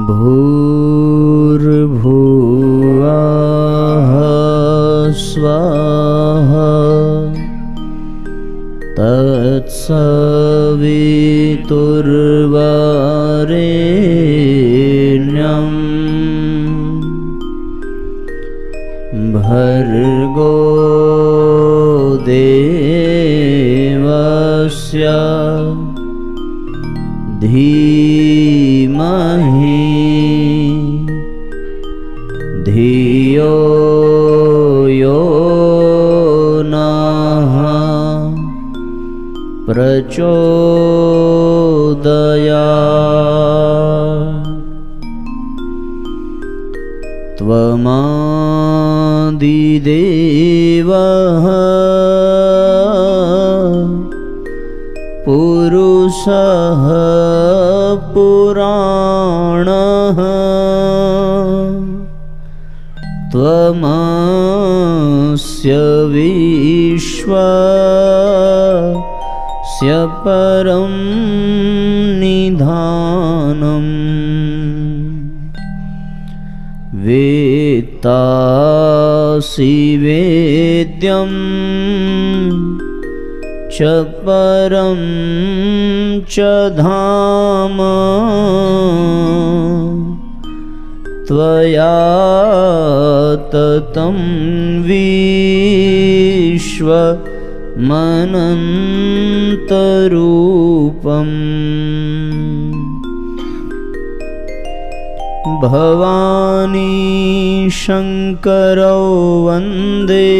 भूर्भुवः स्वाहा तत्सवितुर्वरेण्यं भर्गो देवस्य धीमहि धियो यो नः प्रचोदयात्। त्वमादिदेवः पुरुषः पुराणः त्वमस्य विश्वस्य परं निधानम् वेत्तासि वेद्यं च परं च धाम त्वया ततं विश्वमनन्तरूपम्। भवानी शङ्करौ वन्दे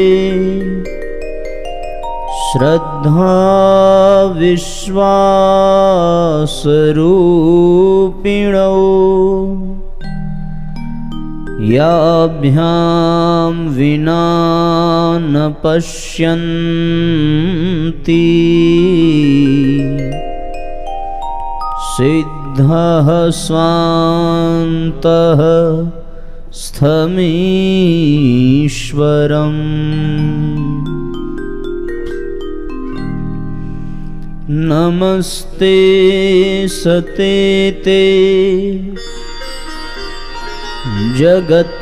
श्रद्धा विश्वासरूपिणौ याभ्यां विना न पश्यन्ति सिद्धः स्वान्तः स्थमीश्वरम्। नमस्ते सतेते जगत्कारणाय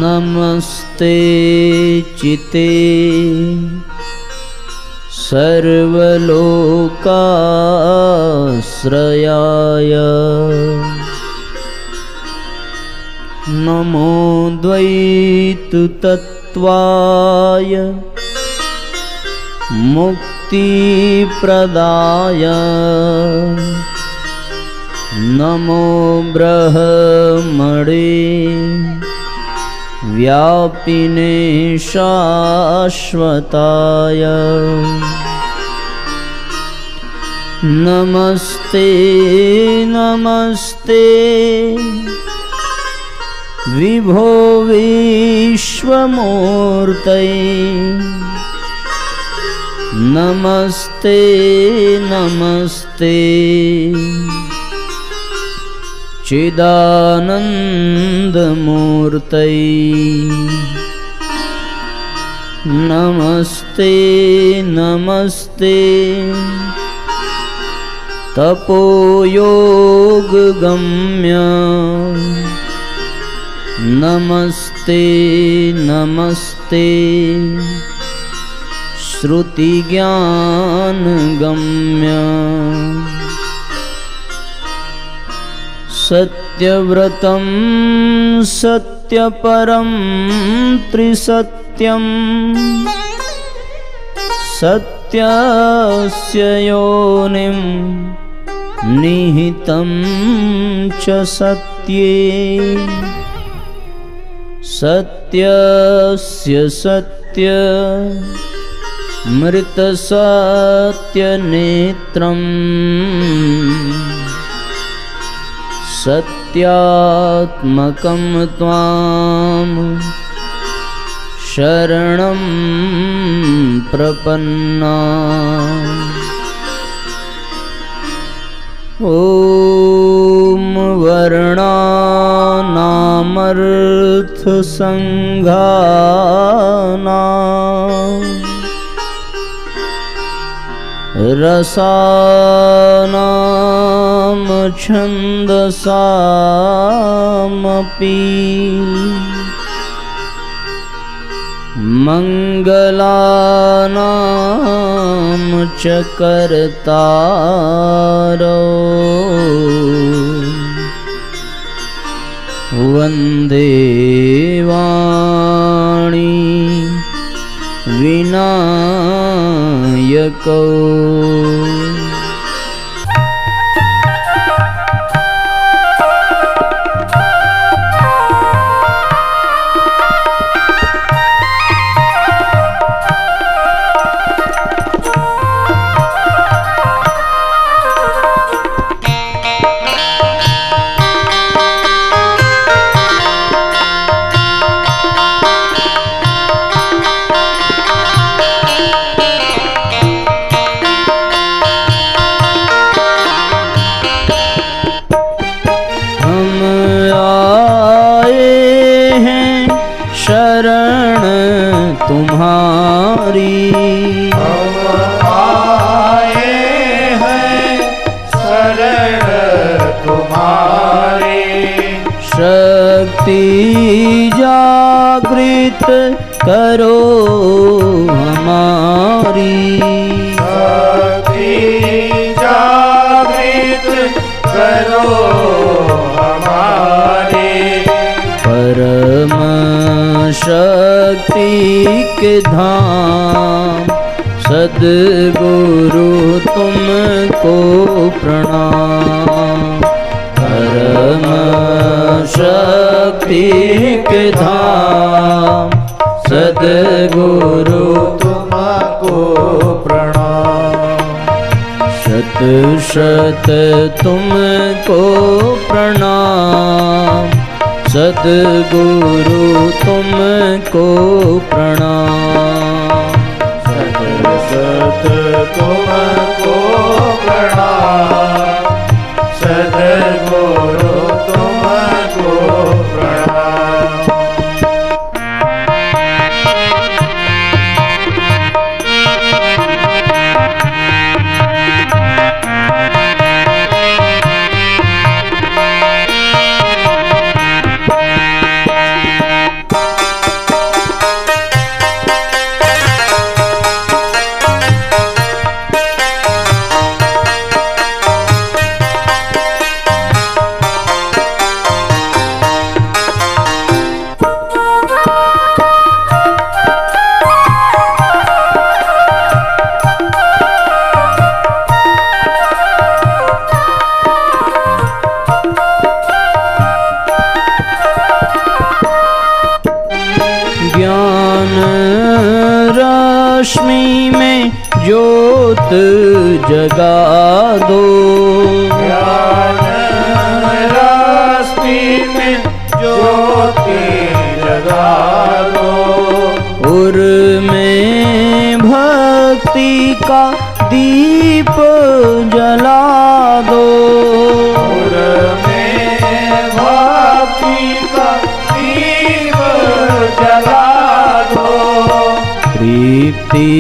नमस्ते चिते सर्वलोकाश्रयाय नमो द्वैततत्त्वाय मुक्तिप्रदाय नमो ब्रह्मणे व्यापिने शाश्वताय नमस्ते नमस्ते विभो विश्वमूर्तये नमस्ते नमस्ते चिदानन्दमूर्तये नमस्ते नमस्ते तपोयोगगम्य नमस्ते नमस्ते श्रुतिज्ञानगम्य सत्यव्रतं सत्यपरं त्रिसत्यं सत्यस्य योनिं निहितं च सत्ये सत्यस्य सत्य मृतसत्यनेत्रं सत्यात्मकं त्वां शरणं प्रपन्ना। ॐ वर्णानामर्थसङ्घानां रसानां छन्दसामपि मङ्गलानां च कर्तारौ वन्दे वाणी विनायकौ। शरण तुम्हारी हम आए हैं शरण तुम्हारी। शक्ति जागृत करो हमारी। शक्ति जागृत करो हमारी। परम शक्ति के धाम सद्गुरु तुमको प्रणाम। परम शक्ति के धाम सद्गुरु तुमको प्रणाम। शत शत तुमको प्रणाम। सद्गुरु तुमको प्रणाम। सत सत तुमको प्रणाम। सद्गुरु तुमको प्रणाम। ज्ञान रश्मि में ज्योत जगा दो। ज्ञान रश्मि में ज्योति जगा दो। उर में भक्ति का दीप जला दो। उर में भक्ति का दीप जला दो। तृप्ति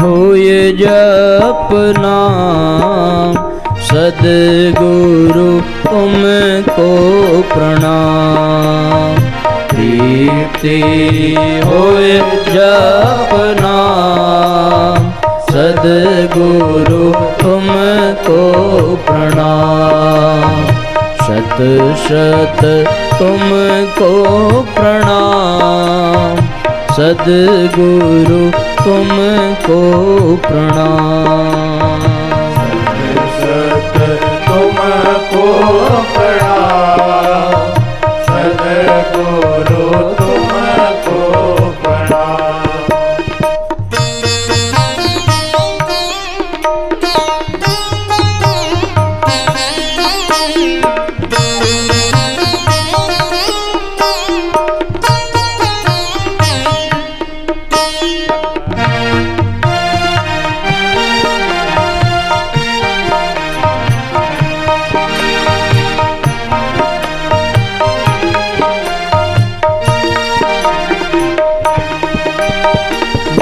हो ये जप नाम सद्गुरु तुमको प्रणाम। तृप्ति हो ये जप नाम सद्गुरु तुमको प्रणाम। शत शत तुमको प्रणाम। सद्गुरु तुमको प्रणाम। सत तुमको प्रणाम। सद्गुरु तुमको प्रणाम।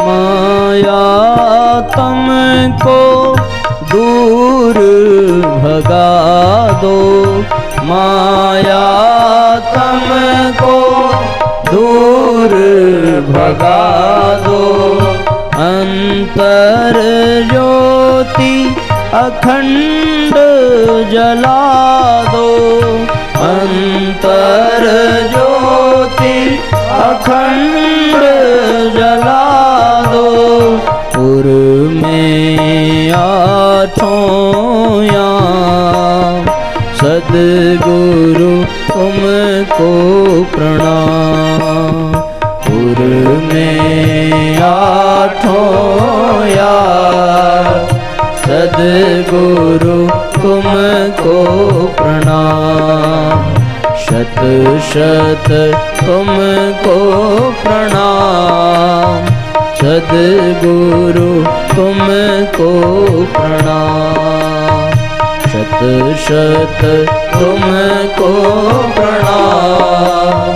माया तुमको दूर भगा दो, माया तमको दूर भगा दो, अंतर ज्योति अखंड जला दो, अंतर ज्योति अखंड जला दो, पुर में आठों याम, सद्गुरु तुमको प्रणाम, पुर में आठों याम, सद्गुरु तुमको प्रणाम, शत शत तुमको प्रणाम, सद्गुरु तुमको प्रणाम, शत शत तुमको प्रणाम,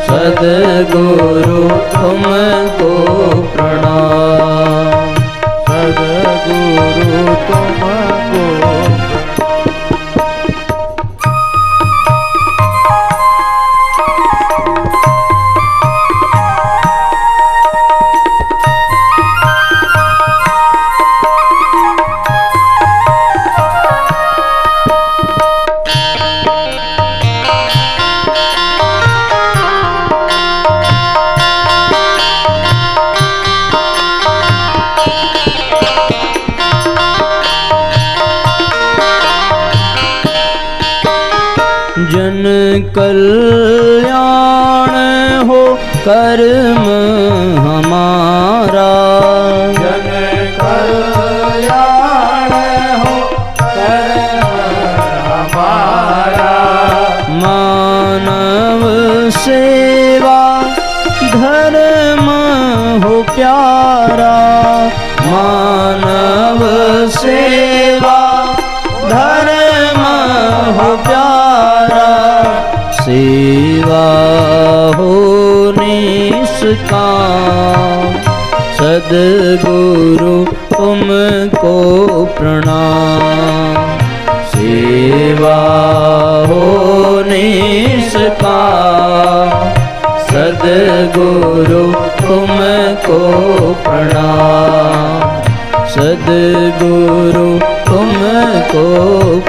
सद्गुरु तुमको प्रणाम, सद्गुरु तुमको जन कल्याण हो कर्म हमारा, जन कल्याण हो कर्म हमारा, मानव सेवा धर्म हो प्यारा, मानव सेवा धर्म हो प्यारा, सेवा हो निष्काम, सद्गुरु तुमको प्रणाम, सेवा हो निष्काम, सद्गुरु तुमको प्रणाम, सद्गुरु तुमको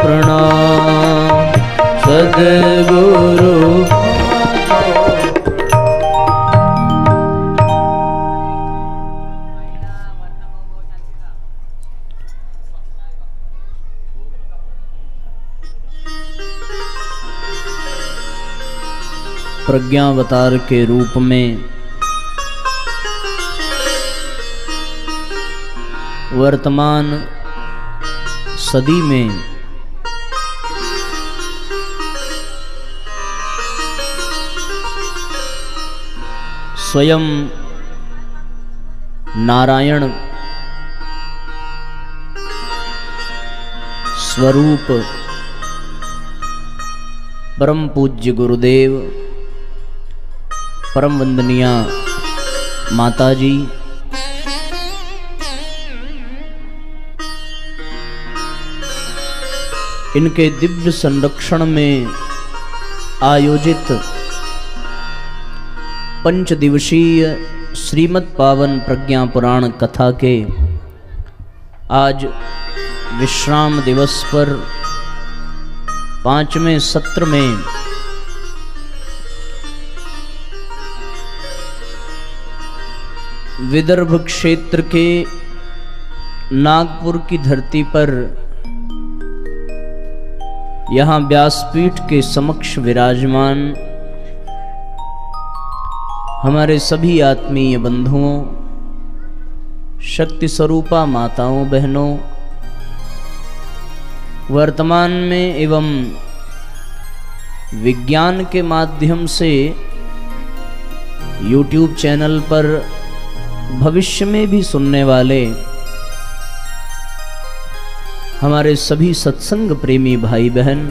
प्रणाम, सद्गुरु प्रज्ञावतार के रूप में वर्तमान सदी में स्वयं नारायण स्वरूप परम पूज्य गुरुदेव परम वंदनीय माताजी, इनके दिव्य संरक्षण में आयोजित पंच दिवसीय श्रीमद् पावन प्रज्ञा पुराण कथा के आज विश्राम दिवस पर 5वें सत्र में विदर्भ क्षेत्र के नागपुर की धरती पर यहाँ व्यासपीठ के समक्ष विराजमान हमारे सभी आत्मीय बंधुओं, शक्ति स्वरूपा माताओं बहनों, वर्तमान में एवं विज्ञान के माध्यम से YouTube चैनल पर भविष्य में भी सुनने वाले हमारे सभी सत्संग प्रेमी भाई बहन,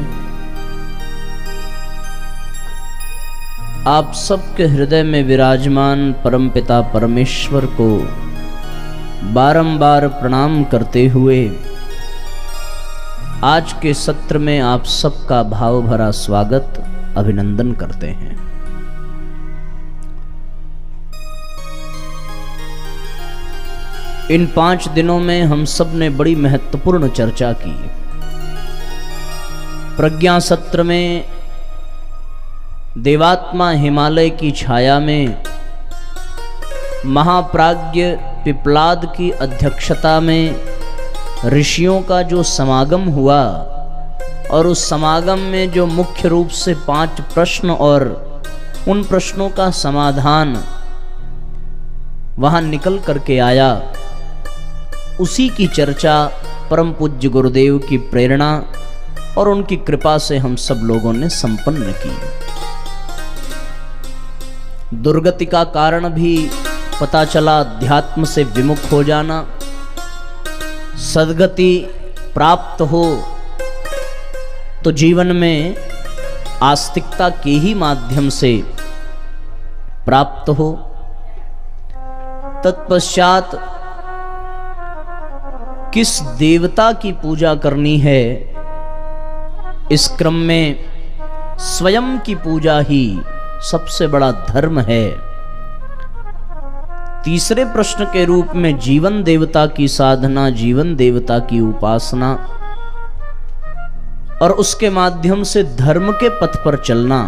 आप सबके हृदय में विराजमान परमपिता परमेश्वर को बारंबार प्रणाम करते हुए आज के सत्र में आप सबका भाव भरा स्वागत अभिनंदन करते हैं। इन 5 दिनों में हम सब ने बड़ी महत्वपूर्ण चर्चा की। प्रज्ञा सत्र में देवात्मा हिमालय की छाया में महाप्राज्ञ पिपलाद की अध्यक्षता में ऋषियों का जो समागम हुआ और उस समागम में जो मुख्य रूप से 5 प्रश्न और उन प्रश्नों का समाधान वहां निकल करके आया, उसी की चर्चा परम पूज्य गुरुदेव की प्रेरणा और उनकी कृपा से हम सब लोगों ने संपन्न की। दुर्गति का कारण भी पता चला, अध्यात्म से विमुख हो जाना। सद्गति प्राप्त हो तो जीवन में आस्तिकता के ही माध्यम से प्राप्त हो। तत्पश्चात किस देवता की पूजा करनी है, इस क्रम में स्वयं की पूजा ही सबसे बड़ा धर्म है। तीसरे प्रश्न के रूप में जीवन देवता की साधना, जीवन देवता की उपासना और उसके माध्यम से धर्म के पथ पर चलना।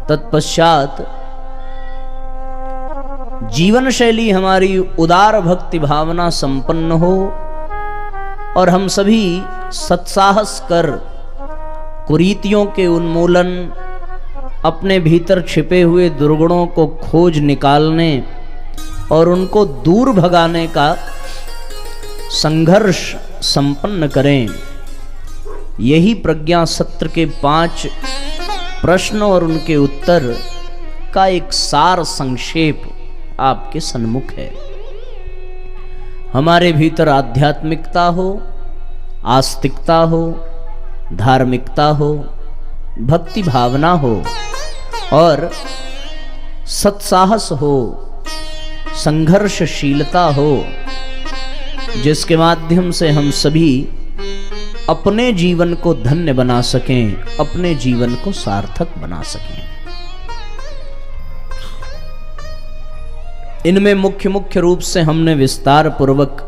तत्पश्चात जीवन शैली हमारी उदार भक्ति भावना संपन्न हो और हम सभी सत्साहस कर कुरीतियों के उन्मूलन, अपने भीतर छिपे हुए दुर्गुणों को खोज निकालने और उनको दूर भगाने का संघर्ष संपन्न करें। यही प्रज्ञा सत्र के 5 प्रश्न और उनके उत्तर का एक सार संक्षेप आपके सन्मुख है। हमारे भीतर आध्यात्मिकता हो, आस्तिकता हो, धार्मिकता हो, भक्ति भावना हो और सत्साहस हो, संघर्षशीलता हो, जिसके माध्यम से हम सभी अपने जीवन को धन्य बना सकें, अपने जीवन को सार्थक बना सकें। इनमें मुख्य रूप से हमने विस्तार पूर्वक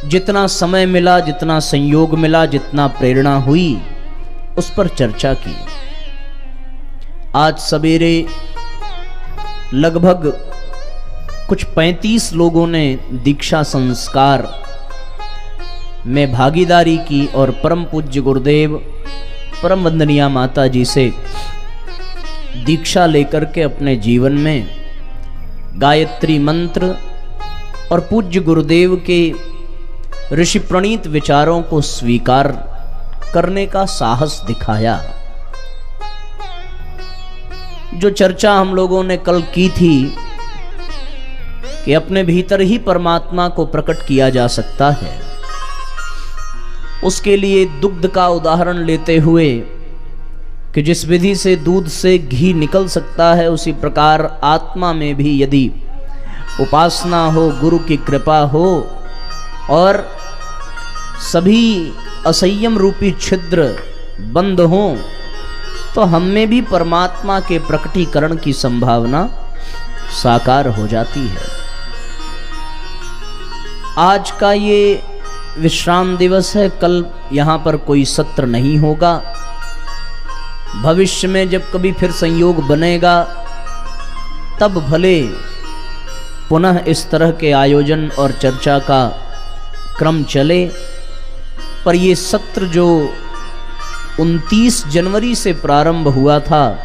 जितना समय मिला, जितना संयोग मिला, जितना प्रेरणा हुई, उस पर चर्चा की। आज सवेरे लगभग कुछ 35 लोगों ने दीक्षा संस्कार में भागीदारी की और परम पूज्य गुरुदेव परम वंदनीय माता जी से दीक्षा लेकर के अपने जीवन में गायत्री मंत्र और पूज्य गुरुदेव के ऋषि प्रणीत विचारों को स्वीकार करने का साहस दिखाया। जो चर्चा हम लोगों ने कल की थी कि अपने भीतर ही परमात्मा को प्रकट किया जा सकता है, उसके लिए दुग्ध का उदाहरण लेते हुए कि जिस विधि से दूध से घी निकल सकता है, उसी प्रकार आत्मा में भी यदि उपासना हो, गुरु की कृपा हो और सभी असंयम रूपी छिद्र बंद हों, तो हम में भी परमात्मा के प्रकटीकरण की संभावना साकार हो जाती है। आज का ये विश्राम दिवस है, कल यहाँ पर कोई सत्र नहीं होगा। भविष्य में जब कभी फिर संयोग बनेगा तब भले पुनः इस तरह के आयोजन और चर्चा का क्रम चले, पर ये सत्र जो 29 जनवरी से प्रारंभ हुआ था,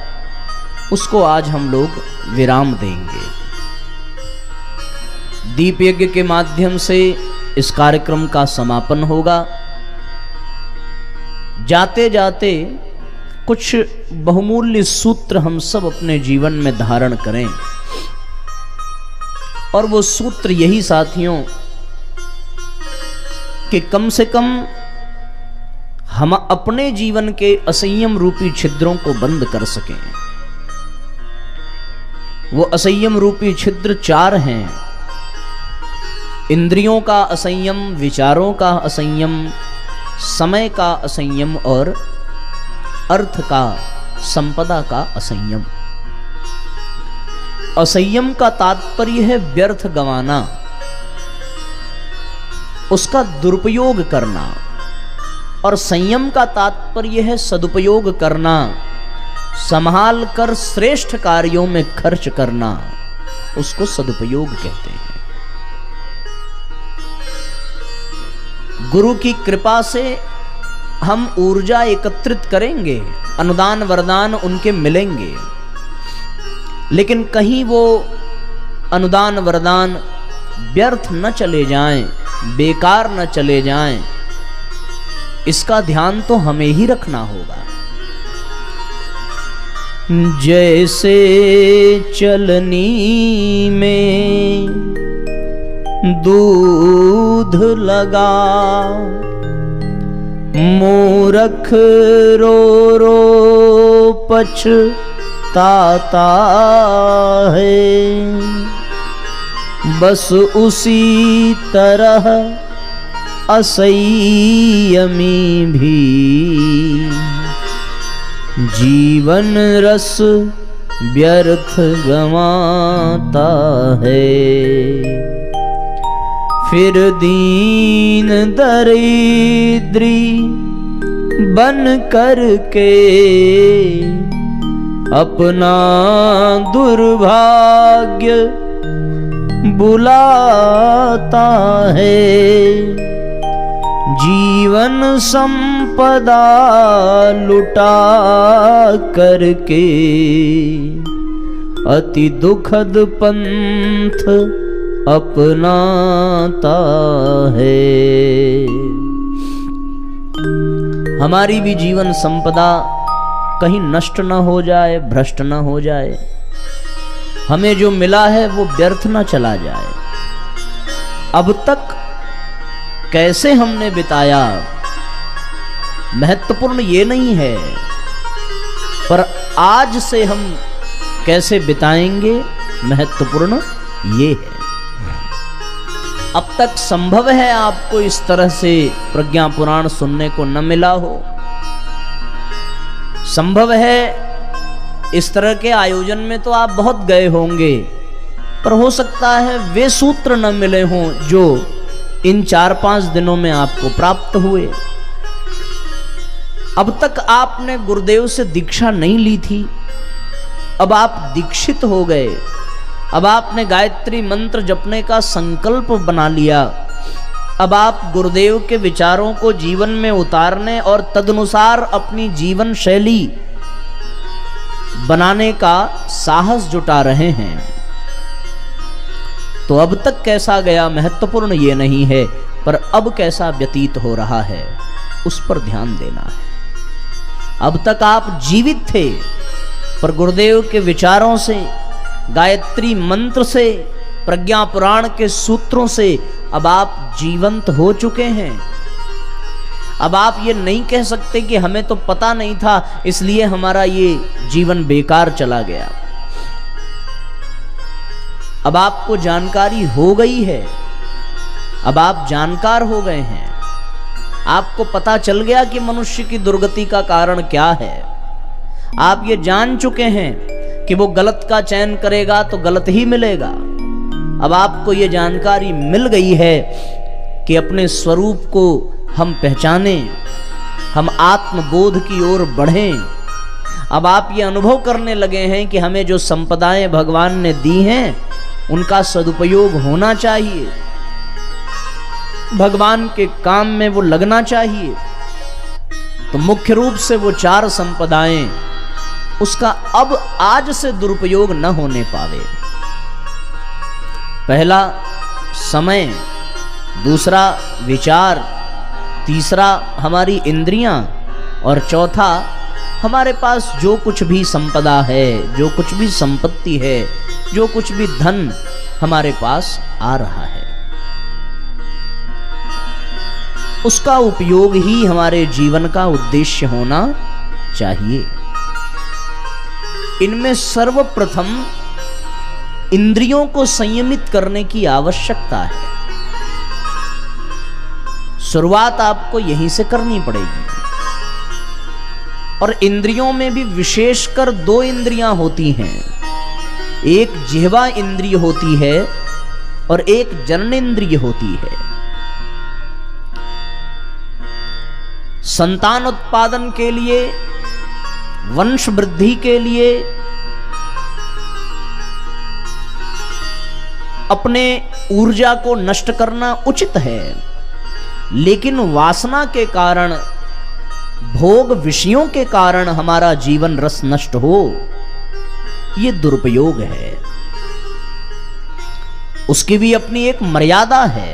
उसको आज हम लोग विराम देंगे। दीप यज्ञ के माध्यम से इस कार्यक्रम का समापन होगा। जाते जाते कुछ बहुमूल्य सूत्र हम सब अपने जीवन में धारण करें, और वो सूत्र यही साथियों कि कम से कम हम अपने जीवन के असंयम रूपी छिद्रों को बंद कर सकें। वो असंयम रूपी छिद्र 4 हैं। इंद्रियों का असंयम, विचारों का असंयम, समय का असंयम और अर्थ का, संपदा का असंयम। असंयम का तात्पर्य है व्यर्थ गंवाना, उसका दुरुपयोग करना, और संयम का तात्पर्य है सदुपयोग करना, संभाल कर श्रेष्ठ कार्यों में खर्च करना, उसको सदुपयोग कहते हैं। गुरु की कृपा से हम ऊर्जा एकत्रित करेंगे, अनुदान वरदान उनके मिलेंगे, लेकिन कहीं वो अनुदान वरदान व्यर्थ न चले जाएं, बेकार न चले जाएं, इसका ध्यान तो हमें ही रखना होगा। जैसे चलनी में दूध लगा, मूरख रो रो पछताता है, बस उसी तरह असंयमी भी जीवन रस व्यर्थ गंवाता है। फिर दीन दरिद्री बन करके अपना दुर्भाग्य बुलाता है। जीवन संपदा लुटा करके अति दुखद पंथ अपनाता है। हमारी भी जीवन संपदा कहीं नष्ट न हो जाए, भ्रष्ट न हो जाए, हमें जो मिला है वो व्यर्थ न चला जाए। अब तक कैसे हमने बिताया महत्वपूर्ण ये नहीं है, पर आज से हम कैसे बिताएंगे महत्वपूर्ण ये है। अब तक संभव है आपको इस तरह से प्रज्ञा पुराण सुनने को न मिला हो, संभव है इस तरह के आयोजन में तो आप बहुत गए होंगे, पर हो सकता है वे सूत्र न मिले हों जो इन 4-5 दिनों में आपको प्राप्त हुए। अब तक आपने गुरुदेव से दीक्षा नहीं ली थी, अब आप दीक्षित हो गए, अब आपने गायत्री मंत्र जपने का संकल्प बना लिया, अब आप गुरुदेव के विचारों को जीवन में उतारने और तदनुसार अपनी जीवन शैली बनाने का साहस जुटा रहे हैं। तो अब तक कैसा गया महत्वपूर्ण ये नहीं है, पर अब कैसा व्यतीत हो रहा है उस पर ध्यान देना है। अब तक आप जीवित थे, पर गुरुदेव के विचारों से, गायत्री मंत्र से, प्रज्ञा पुराण के सूत्रों से अब आप जीवंत हो चुके हैं। अब आप ये नहीं कह सकते कि हमें तो पता नहीं था इसलिए हमारा ये जीवन बेकार चला गया। अब आपको जानकारी हो गई है, अब आप जानकार हो गए हैं, आपको पता चल गया कि मनुष्य की दुर्गति का कारण क्या है। आप ये जान चुके हैं कि वो गलत का चयन करेगा तो गलत ही मिलेगा। अब आपको ये जानकारी मिल गई है कि अपने स्वरूप को हम पहचानें, हम आत्मबोध की ओर बढ़ें। अब आप ये अनुभव करने लगे हैं कि हमें जो संपदाएं भगवान ने दी हैं उनका सदुपयोग होना चाहिए, भगवान के काम में वो लगना चाहिए। तो मुख्य रूप से वो 4 संपदाएं उसका अब आज से दुरुपयोग न होने पावे। पहला समय, दूसरा विचार, तीसरा हमारी इंद्रियां, और चौथा हमारे पास जो कुछ भी संपदा है, जो कुछ भी संपत्ति है, जो कुछ भी धन हमारे पास आ रहा है, उसका उपयोग ही हमारे जीवन का उद्देश्य होना चाहिए। इनमें सर्वप्रथम इंद्रियों को संयमित करने की आवश्यकता है। शुरुआत आपको यहीं से करनी पड़ेगी। और इंद्रियों में भी विशेषकर दो इंद्रियां होती हैं, एक जिह्वा इंद्रिय होती है और एक जननेंद्रिय होती है। संतान उत्पादन के लिए, वंश वृद्धि के लिए, अपने ऊर्जा को नष्ट करना उचित है, लेकिन वासना के कारण, भोग विषयों के कारण हमारा जीवन रस नष्ट हो, यह दुरुपयोग है। उसकी भी अपनी एक मर्यादा है।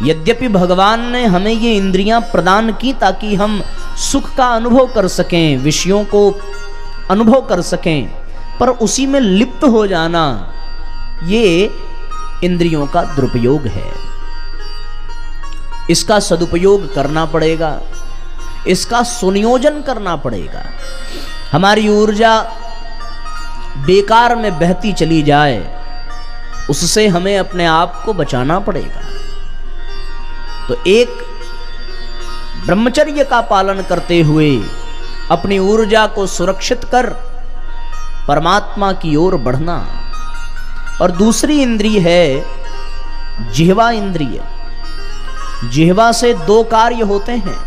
यद्यपि भगवान ने हमें ये इंद्रियां प्रदान की ताकि हम सुख का अनुभव कर सकें, विषयों को अनुभव कर सकें, पर उसी में लिप्त हो जाना ये इंद्रियों का दुरुपयोग है। इसका सदुपयोग करना पड़ेगा, इसका सुनियोजन करना पड़ेगा। हमारी ऊर्जा बेकार में बहती चली जाए, उससे हमें अपने आप को बचाना पड़ेगा। तो एक ब्रह्मचर्य का पालन करते हुए अपनी ऊर्जा को सुरक्षित कर परमात्मा की ओर बढ़ना। और दूसरी इंद्रिय है जिह्वा इंद्रिय। जिह्वा से दो कार्य होते हैं,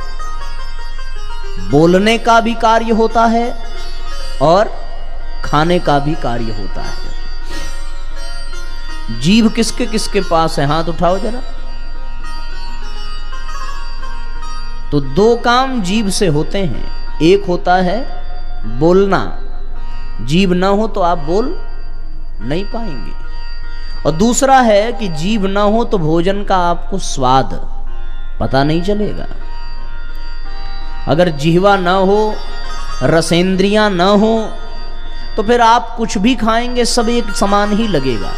बोलने का भी कार्य होता है और खाने का भी कार्य होता है। जीभ किसके किसके पास है? हाथ उठाओ जरा। तो दो काम जीभ से होते हैं, एक होता है बोलना, जीभ ना हो तो आप बोल नहीं पाएंगे, और दूसरा है कि जीभ ना हो तो भोजन का आपको स्वाद पता नहीं चलेगा। अगर जिह्वा ना हो, रसेंद्रियां ना हो, तो फिर आप कुछ भी खाएंगे सब एक समान ही लगेगा।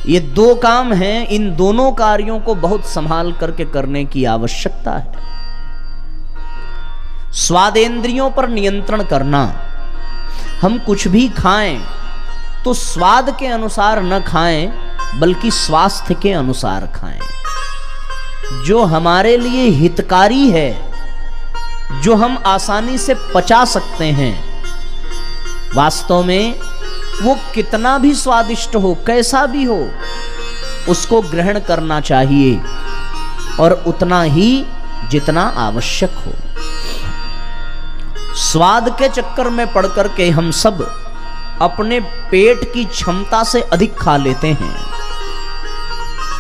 ये दो काम हैं, इन दोनों कार्यों को बहुत संभाल करके करने की आवश्यकता है। स्वादेंद्रियों पर नियंत्रण करना। हम कुछ भी खाएं तो स्वाद के अनुसार न खाएं, बल्कि स्वास्थ्य के अनुसार खाएं। जो हमारे लिए हितकारी है, जो हम आसानी से पचा सकते हैं, वास्तव में वो कितना भी स्वादिष्ट हो, कैसा भी हो, उसको ग्रहण करना चाहिए, और उतना ही जितना आवश्यक हो। स्वाद के चक्कर में पड़ करके हम सब अपने पेट की क्षमता से अधिक खा लेते हैं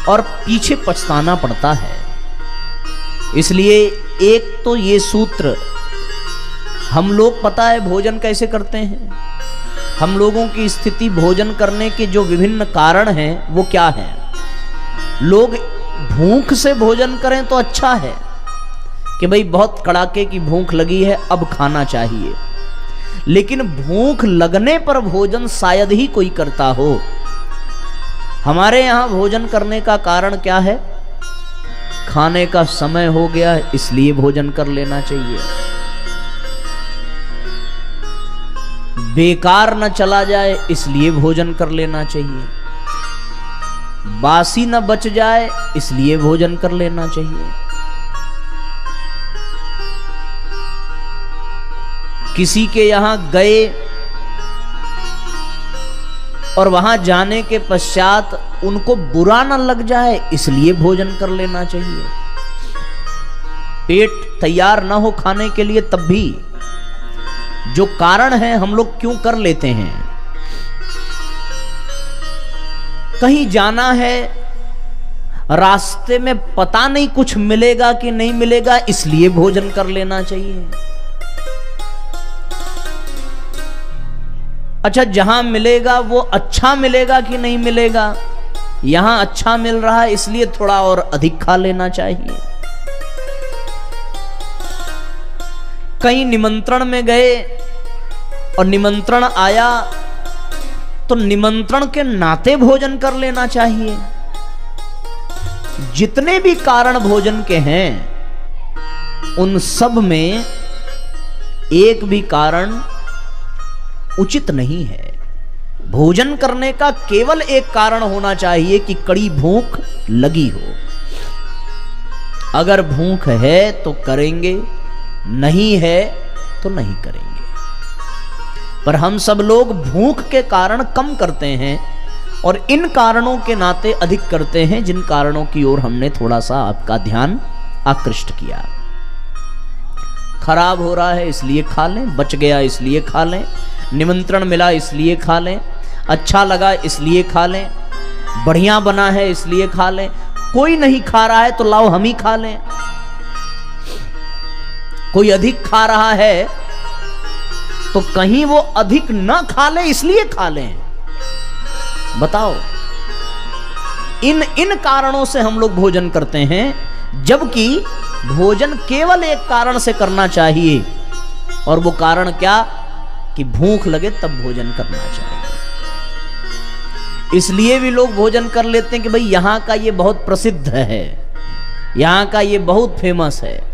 और पीछे पछताना पड़ता है। इसलिए एक तो ये सूत्र, हम लोग पता है भोजन कैसे करते हैं, हम लोगों की स्थिति भोजन करने के जो विभिन्न कारण हैं वो क्या हैं। लोग भूख से भोजन करें तो अच्छा है कि भाई बहुत कड़ाके की भूख लगी है, अब खाना चाहिए, लेकिन भूख लगने पर भोजन शायद ही कोई करता हो। हमारे यहां भोजन करने का कारण क्या है? खाने का समय हो गया है इसलिए भोजन कर लेना चाहिए, बेकार न चला जाए इसलिए भोजन कर लेना चाहिए, बासी न बच जाए इसलिए भोजन कर लेना चाहिए। किसी के यहां गए और वहां जाने के पश्चात उनको बुरा न लग जाए इसलिए भोजन कर लेना चाहिए। पेट तैयार ना हो खाने के लिए तब भी जो कारण है हम लोग क्यों कर लेते हैं। कहीं जाना है, रास्ते में पता नहीं कुछ मिलेगा कि नहीं मिलेगा इसलिए भोजन कर लेना चाहिए। अच्छा, जहां मिलेगा वो अच्छा मिलेगा कि नहीं मिलेगा, यहां अच्छा मिल रहा है इसलिए थोड़ा और अधिक खा लेना चाहिए। कहीं निमंत्रण में गए और निमंत्रण आया तो निमंत्रण के नाते भोजन कर लेना चाहिए। जितने भी कारण भोजन के हैं उन सब में एक भी कारण उचित नहीं है। भोजन करने का केवल एक कारण होना चाहिए कि कड़ी भूख लगी हो। अगर भूख है तो करेंगे, नहीं है तो नहीं करेंगे। पर हम सब लोग भूख के कारण कम करते हैं और इन कारणों के नाते अधिक करते हैं जिन कारणों की ओर हमने थोड़ा सा आपका ध्यान आकृष्ट किया। खराब हो रहा है इसलिए खा लें, बच गया इसलिए खा लें, निमंत्रण मिला इसलिए खा लें, अच्छा लगा इसलिए खा लें, बढ़िया बना है इसलिए खा लें, कोई नहीं खा रहा है तो लाओ हम ही खा लें, कोई अधिक खा रहा है तो कहीं वो अधिक ना खा ले इसलिए खा लें। बताओ, इन कारणों से हम लोग भोजन करते हैं, जबकि भोजन केवल एक कारण से करना चाहिए, और वो कारण क्या? कि भूख लगे तब भोजन करना चाहिए। इसलिए भी लोग भोजन कर लेते हैं कि भाई यहां का ये बहुत प्रसिद्ध है, यहां का ये बहुत फेमस है।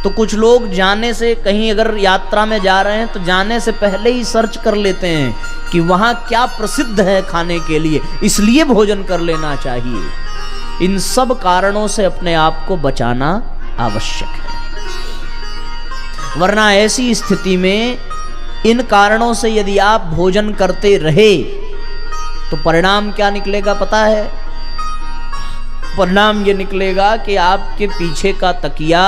तो कुछ लोग जाने से, कहीं अगर यात्रा में जा रहे हैं तो जाने से पहले ही सर्च कर लेते हैं कि वहां क्या प्रसिद्ध है खाने के लिए, इसलिए भोजन कर लेना चाहिए। इन सब कारणों से अपने आप को बचाना आवश्यक है, वरना ऐसी स्थिति में इन कारणों से यदि आप भोजन करते रहे तो परिणाम क्या निकलेगा पता है? परिणाम ये निकलेगा कि आपके पीछे का तकिया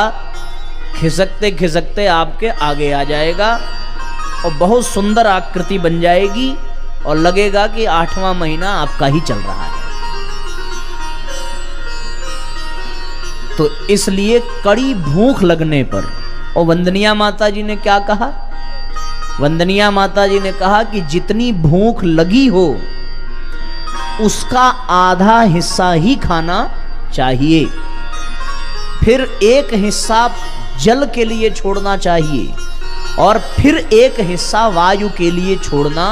खिसकते खिसकते आपके आगे आ जाएगा और बहुत सुंदर आकृति बन जाएगी और लगेगा कि 8वां महीना आपका ही चल रहा है। तो इसलिए कड़ी भूख लगने पर, और वंदनिया माता जी ने क्या कहा? वंदनिया माता जी ने कहा कि जितनी भूख लगी हो उसका आधा हिस्सा ही खाना चाहिए, फिर एक हिस्सा जल के लिए छोड़ना चाहिए और फिर एक हिस्सा वायु के लिए छोड़ना।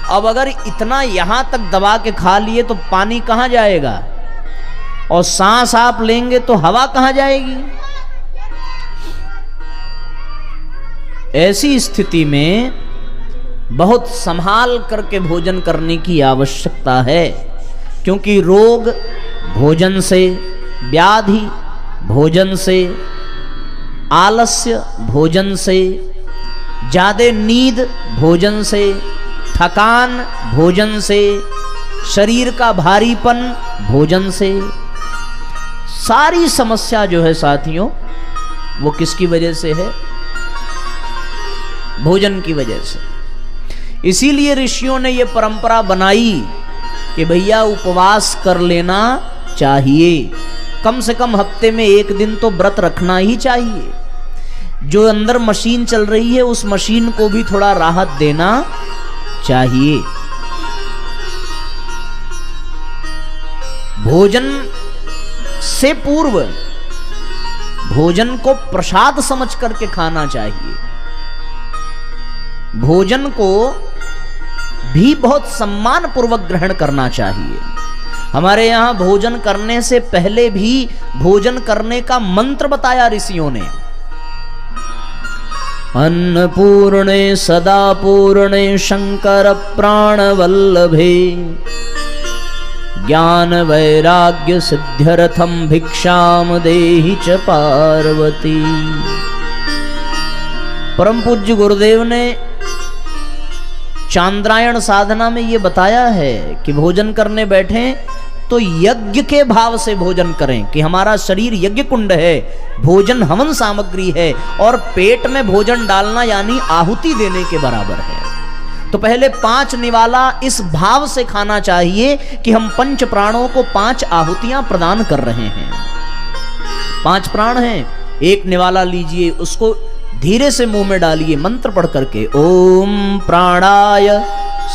अब अगर इतना यहां तक दबा के खा लिए तो पानी कहां जाएगा, और सांस आप लेंगे तो हवा कहां जाएगी? ऐसी स्थिति में बहुत संभाल करके भोजन करने की आवश्यकता है, क्योंकि रोग भोजन से, व्याधि भोजन से, आलस्य भोजन से, ज्यादा नींद भोजन से, थकान भोजन से, शरीर का भारीपन भोजन से, सारी समस्या जो है साथियों वो किसकी वजह से है? भोजन की वजह से। इसीलिए ऋषियों ने ये परंपरा बनाई कि भैया उपवास कर लेना चाहिए, कम से कम हफ्ते में एक दिन तो व्रत रखना ही चाहिए। जो अंदर मशीन चल रही है उस मशीन को भी थोड़ा राहत देना चाहिए। भोजन से पूर्व भोजन को प्रसाद समझ करके खाना चाहिए। भोजन को भी बहुत सम्मान पूर्वक ग्रहण करना चाहिए। हमारे यहाँ भोजन करने से पहले भी भोजन करने का मंत्र बताया ऋषियों ने। अन्नपूर्णे सदा पूर्णे शंकर प्राण वल्लभे ज्ञान वैराग्य सिद्ध्यर्थम भिक्षाम देहि च पार्वती। परम पूज्य गुरुदेव ने चांद्रायण साधना में ये बताया है कि भोजन करने बैठे तो यज्ञ के भाव से भोजन करें, कि हमारा शरीर यज्ञ कुंड है, भोजन हवन सामग्री है, और पेट में भोजन डालना यानी आहुति देने के बराबर है। तो पहले 5 निवाला इस भाव से खाना चाहिए कि हम 5 प्राणों को 5 आहुतियां प्रदान कर रहे हैं। 5 प्राण हैं, एक निवाला लीजिए, उसको धीरे से मुंह में डालिए मंत्र पढ़ करके, ओम प्राणाय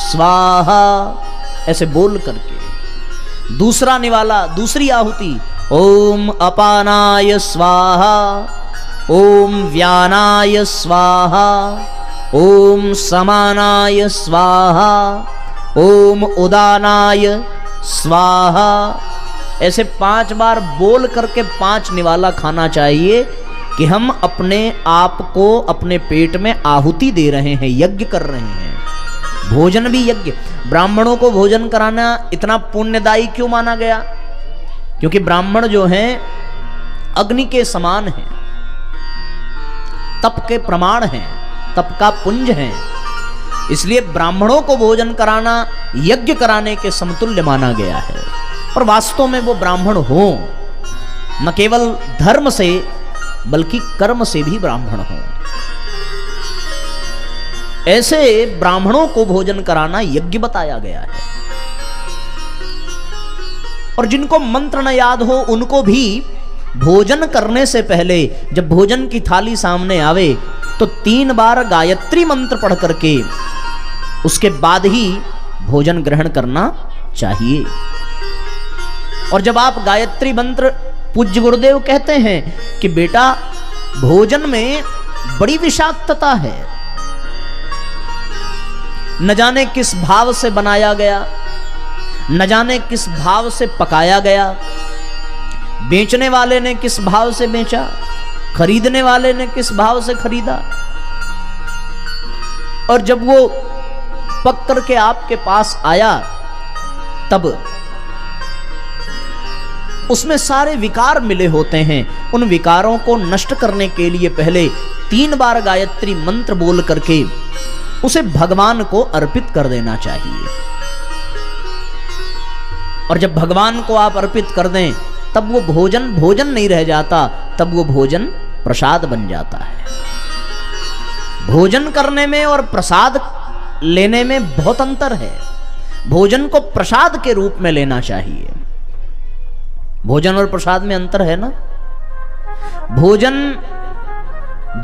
स्वाहा ऐसे बोल करके। दूसरा निवाला, दूसरी आहुति, ओम अपानाय स्वाहा, ओम व्यानाय स्वाहा, ओम समानाय स्वाहा, ओम उदानाय स्वाहा। ऐसे 5 बार बोल करके 5 निवाला खाना चाहिए कि हम अपने आप को अपने पेट में आहुति दे रहे हैं, यज्ञ कर रहे हैं, भोजन भी यज्ञ। ब्राह्मणों को भोजन कराना इतना पुण्यदायी क्यों माना गया? क्योंकि ब्राह्मण जो हैं अग्नि के समान हैं, तप के प्रमाण हैं, तप का पुंज हैं। इसलिए ब्राह्मणों को भोजन कराना यज्ञ कराने के समतुल्य माना गया है। और वास्तव में वो ब्राह्मण हो, न केवल धर्म से बल्कि कर्म से भी ब्राह्मण हो। ऐसे ब्राह्मणों को भोजन कराना यज्ञ बताया गया है। और जिनको मंत्र न याद हो उनको भी भोजन करने से पहले जब भोजन की थाली सामने आवे तो 3 बार गायत्री मंत्र पढ़ करके उसके बाद ही भोजन ग्रहण करना चाहिए। और जब आप गायत्री मंत्र, पूज्य गुरुदेव कहते हैं कि बेटा भोजन में बड़ी विषाक्तता है, न जाने किस भाव से बनाया गया, न जाने किस भाव से पकाया गया, बेचने वाले ने किस भाव से बेचा, खरीदने वाले ने किस भाव से खरीदा, और जब वो पक करके आपके पास आया तब उसमें सारे विकार मिले होते हैं। उन विकारों को नष्ट करने के लिए पहले 3 बार गायत्री मंत्र बोल करके उसे भगवान को अर्पित कर देना चाहिए। और जब भगवान को आप अर्पित कर दें तब वो भोजन भोजन नहीं रह जाता, तब वो भोजन प्रसाद बन जाता है। भोजन करने में और प्रसाद लेने में बहुत अंतर है। भोजन को प्रसाद के रूप में लेना चाहिए। भोजन और प्रसाद में अंतर है ना। भोजन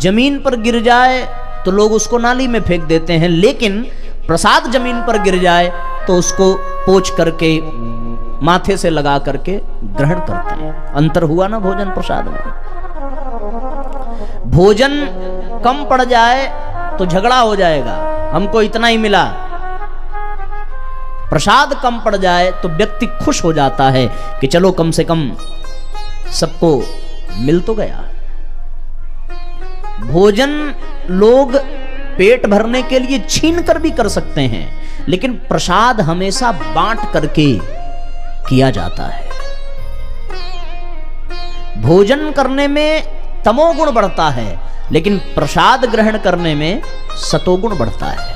जमीन पर गिर जाए तो लोग उसको नाली में फेंक देते हैं, लेकिन प्रसाद जमीन पर गिर जाए तो उसको पोंछ करके माथे से लगा करके ग्रहण करते हैं। अंतर हुआ ना भोजन प्रसाद में। भोजन कम पड़ जाए तो झगड़ा हो जाएगा, हमको इतना ही मिला। प्रसाद कम पड़ जाए तो व्यक्ति खुश हो जाता है कि चलो कम से कम सबको मिल तो गया। भोजन लोग पेट भरने के लिए छीन कर भी कर सकते हैं, लेकिन प्रसाद हमेशा बांट करके किया जाता है। भोजन करने में तमोगुण बढ़ता है, लेकिन प्रसाद ग्रहण करने में सतोगुण बढ़ता है।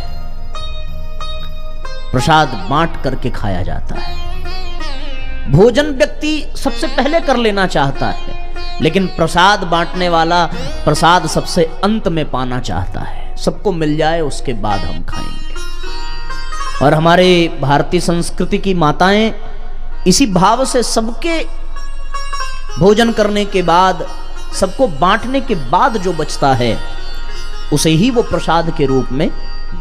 प्रसाद बांट करके खाया जाता है। भोजन व्यक्ति सबसे पहले कर लेना चाहता है, लेकिन प्रसाद बांटने वाला प्रसाद सबसे अंत में पाना चाहता है। सबको मिल जाए उसके बाद हम खाएंगे। और हमारे भारतीय संस्कृति की माताएं इसी भाव से सबके भोजन करने के बाद, सबको बांटने के बाद जो बचता है उसे ही वो प्रसाद के रूप में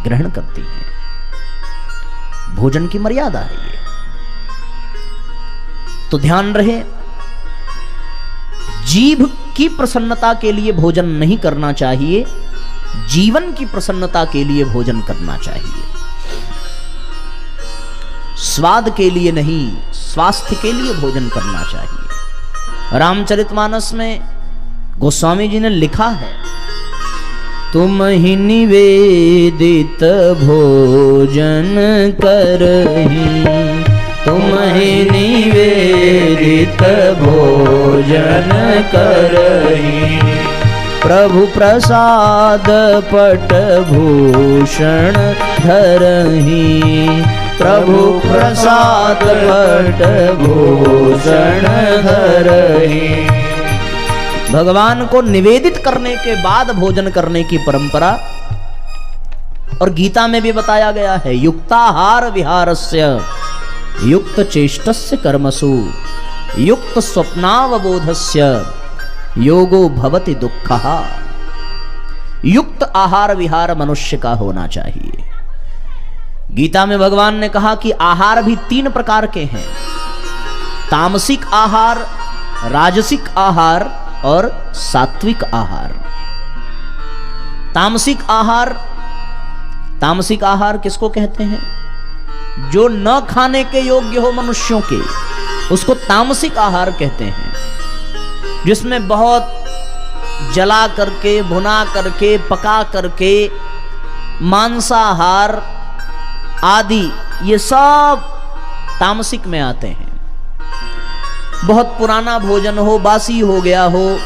ग्रहण करती है। भोजन की मर्यादा है ये, तो ध्यान रहे। जीभ की प्रसन्नता के लिए भोजन नहीं करना चाहिए, जीवन की प्रसन्नता के लिए भोजन करना चाहिए। स्वाद के लिए नहीं, स्वास्थ्य के लिए भोजन करना चाहिए। रामचरितमानस में गोस्वामी जी ने लिखा है, तुम ही निवेदित भोजन करही, तुम ही निवेदित भोजन करही, प्रभु प्रसाद पट भूषण धरही, प्रभु प्रसाद पट भूषण धरही। भगवान को निवेदित करने के बाद भोजन करने की परंपरा, और गीता में भी बताया गया है, युक्ताहार विहारस्य युक्त चेष्टस्य कर्मसु युक्त स्वप्नावबोधस्य योगो भवति दुःखः। युक्त आहार विहार मनुष्य का होना चाहिए। गीता में भगवान ने कहा कि आहार भी 3 प्रकार के हैं, तामसिक आहार, राजसिक आहार और सात्विक आहार। तामसिक आहार किसको कहते हैं? जो न खाने के योग्य हो मनुष्यों के, उसको तामसिक आहार कहते हैं। जिसमें बहुत जला करके, भुना करके, पका करके मांसाहार आदि ये सब तामसिक में आते हैं। बहुत पुराना भोजन हो, बासी हो गया हो,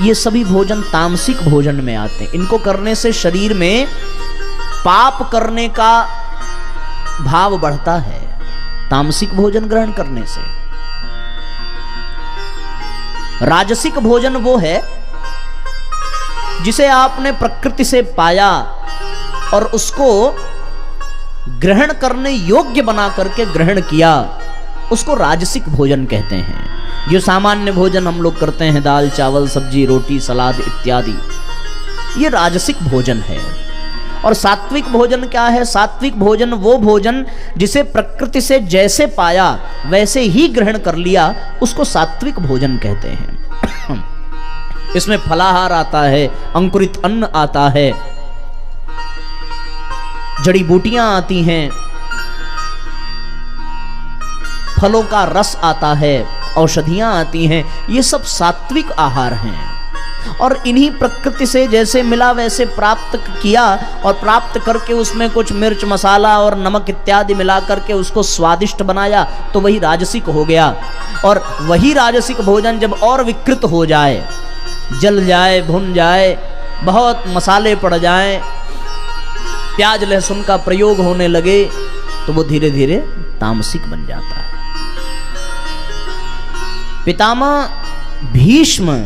ये सभी भोजन तामसिक भोजन में आते हैं। इनको करने से शरीर में पाप करने का भाव बढ़ता है, तामसिक भोजन ग्रहण करने से। राजसिक भोजन वो है जिसे आपने प्रकृति से पाया और उसको ग्रहण करने योग्य बना करके ग्रहण किया, उसको राजसिक भोजन कहते हैं। जो सामान्य भोजन हम लोग करते हैं, दाल चावल सब्जी रोटी सलाद इत्यादि, ये राजसिक भोजन है। और सात्विक भोजन क्या है? सात्विक भोजन वो भोजन जिसे प्रकृति से जैसे पाया वैसे ही ग्रहण कर लिया, उसको सात्विक भोजन कहते हैं। इसमें फलाहार आता है, अंकुरित अन्न आता है, जड़ी बूटियां आती हैं, फलों का रस आता है, औषधियां आती हैं, ये सब सात्विक आहार हैं। और इन्हीं प्रकृति से जैसे मिला वैसे प्राप्त किया और प्राप्त करके उसमें कुछ मिर्च मसाला और नमक इत्यादि मिला करके उसको स्वादिष्ट बनाया, तो वही राजसिक हो गया। और वही राजसिक भोजन जब और विकृत हो जाए, जल जाए, भुन जाए, बहुत मसाले पड़ जाएं, प्याज लहसुन का प्रयोग होने लगे, तो वो धीरे धीरे तामसिक बन जाता है। पितामह भीष्म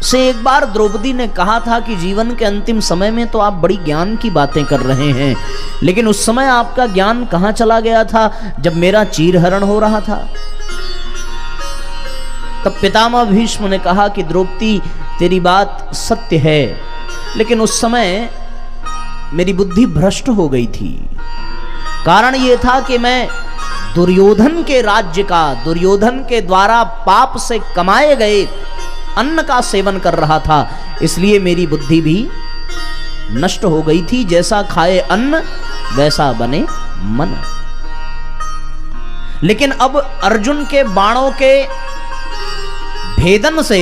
से एक बार द्रौपदी ने कहा था कि जीवन के अंतिम समय में तो आप बड़ी ज्ञान की बातें कर रहे हैं, लेकिन उस समय आपका ज्ञान कहां चला गया था जब मेरा चीरहरण हो रहा था? तब पितामह भीष्म ने कहा कि द्रौपदी तेरी बात सत्य है, लेकिन उस समय मेरी बुद्धि भ्रष्ट हो गई थी। कारण यह था कि मैं दुर्योधन के राज्य का, दुर्योधन के द्वारा पाप से कमाए गए अन्न का सेवन कर रहा था, इसलिए मेरी बुद्धि भी नष्ट हो गई थी। जैसा खाए अन्न वैसा बने मन। लेकिन अब अर्जुन के बाणों के भेदन से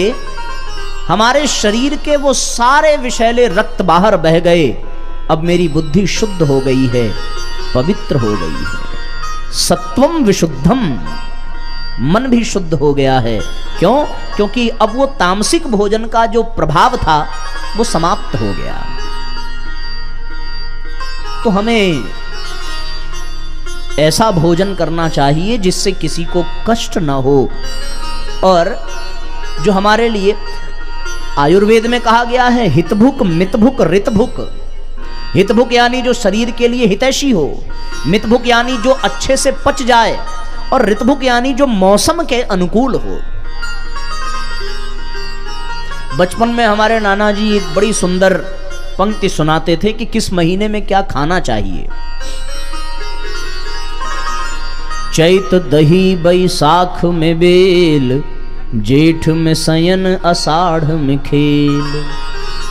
हमारे शरीर के वो सारे विषैले रक्त बाहर बह गए। अब मेरी बुद्धि शुद्ध हो गई है, पवित्र हो गई है। सत्वम विशुद्धम, मन भी शुद्ध हो गया है। क्यों? क्योंकि अब वो तामसिक भोजन का जो प्रभाव था वो समाप्त हो गया। तो हमें ऐसा भोजन करना चाहिए जिससे किसी को कष्ट ना हो, और जो हमारे लिए आयुर्वेद में कहा गया है हितभुक मितभुक रितभुक। हितभुक यानी जो शरीर के लिए हितैषी हो, मितभुक यानी जो अच्छे से पच जाए, और ऋतभुक यानी जो मौसम के अनुकूल हो। बचपन में हमारे नाना जी एक बड़ी सुंदर पंक्ति सुनाते थे कि किस महीने में क्या खाना चाहिए। चैत दही बैसाख में बेल, जेठ में सयन अषाढ़ में खेल,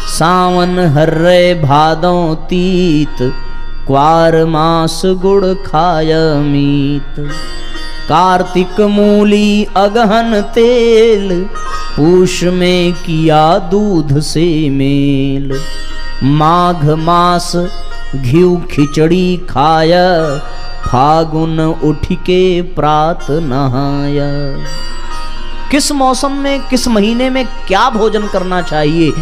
सावन हर्रे भादों तीत, क्वार मास गुड़ खाय मीत, कार्तिक मूली अगहन तेल, पूष में किया दूध से मेल, माघ मास घिउ खिचड़ी खाय, फागुन उठ के प्रात नहाया। किस मौसम में किस महीने में क्या भोजन करना चाहिए,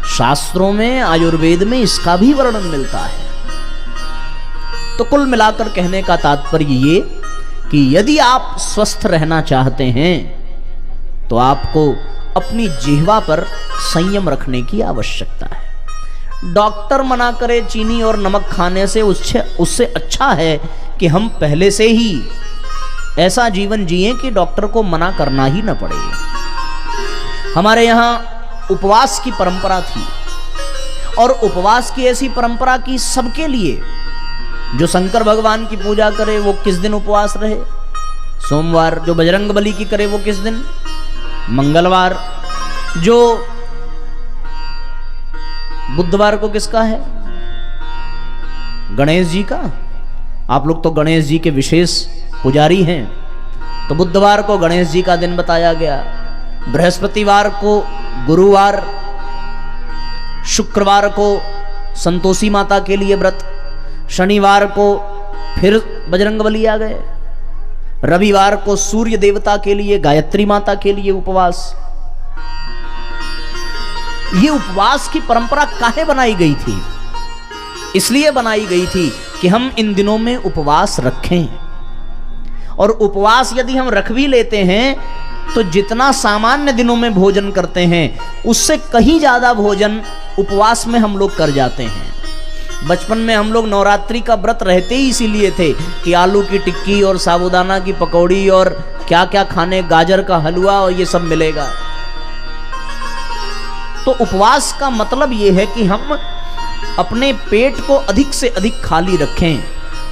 शास्त्रों में आयुर्वेद में इसका भी वर्णन मिलता है। तो कुल मिलाकर कहने का तात्पर्य ये कि यदि आप स्वस्थ रहना चाहते हैं तो आपको अपनी जिह्वा पर संयम रखने की आवश्यकता है। डॉक्टर मना करे चीनी और नमक खाने से, उससे अच्छा है कि हम पहले से ही ऐसा जीवन जिए कि डॉक्टर को मना करना ही न पड़े। हमारे यहाँ उपवास की परंपरा थी, और उपवास की ऐसी परंपरा की सबके लिए। जो शंकर भगवान की पूजा करे वो किस दिन उपवास रहे? सोमवार। जो बजरंग बली की करे वो किस दिन? मंगलवार। जो बुधवार को किसका है? गणेश जी का। आप लोग तो गणेश जी के विशेष पुजारी हैं, तो बुधवार को गणेश जी का दिन बताया गया, बृहस्पतिवार को गुरुवार, शुक्रवार को संतोषी माता के लिए व्रत, शनिवार को फिर बजरंगबली आ गए, रविवार को सूर्य देवता के लिए, गायत्री माता के लिए उपवास। ये उपवास की परंपरा काहे बनाई गई थी? इसलिए बनाई गई थी कि हम इन दिनों में उपवास रखें। और उपवास यदि हम रख भी लेते हैं तो जितना सामान्य दिनों में भोजन करते हैं उससे कहीं ज्यादा भोजन उपवास में हम लोग कर जाते हैं। बचपन में हम लोग नवरात्रि का व्रत रहते ही इसीलिए थे कि आलू की टिक्की और साबूदाना की पकौड़ी और क्या क्या खाने, गाजर का हलवा और ये सब मिलेगा। तो उपवास का मतलब ये है कि हम अपने पेट को अधिक से अधिक खाली रखें,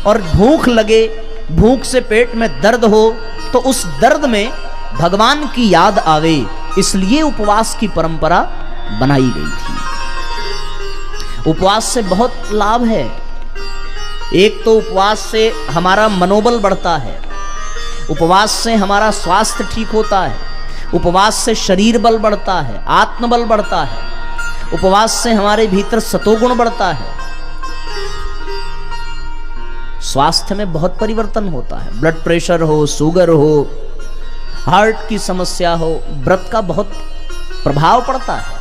और भूख लगे, भूख से पेट में दर्द हो तो उस दर्द में भगवान की याद आवे, इसलिए उपवास की परंपरा बनाई गई थी। उपवास से बहुत लाभ है। एक तो उपवास से हमारा मनोबल बढ़ता है, उपवास से हमारा स्वास्थ्य ठीक होता है, उपवास से शरीर बल बढ़ता है, आत्मबल बढ़ता है, उपवास से हमारे भीतर सतोगुण बढ़ता है, स्वास्थ्य में बहुत परिवर्तन होता है। ब्लड प्रेशर हो, शुगर हो, हार्ट की समस्या हो, व्रत का बहुत प्रभाव पड़ता है।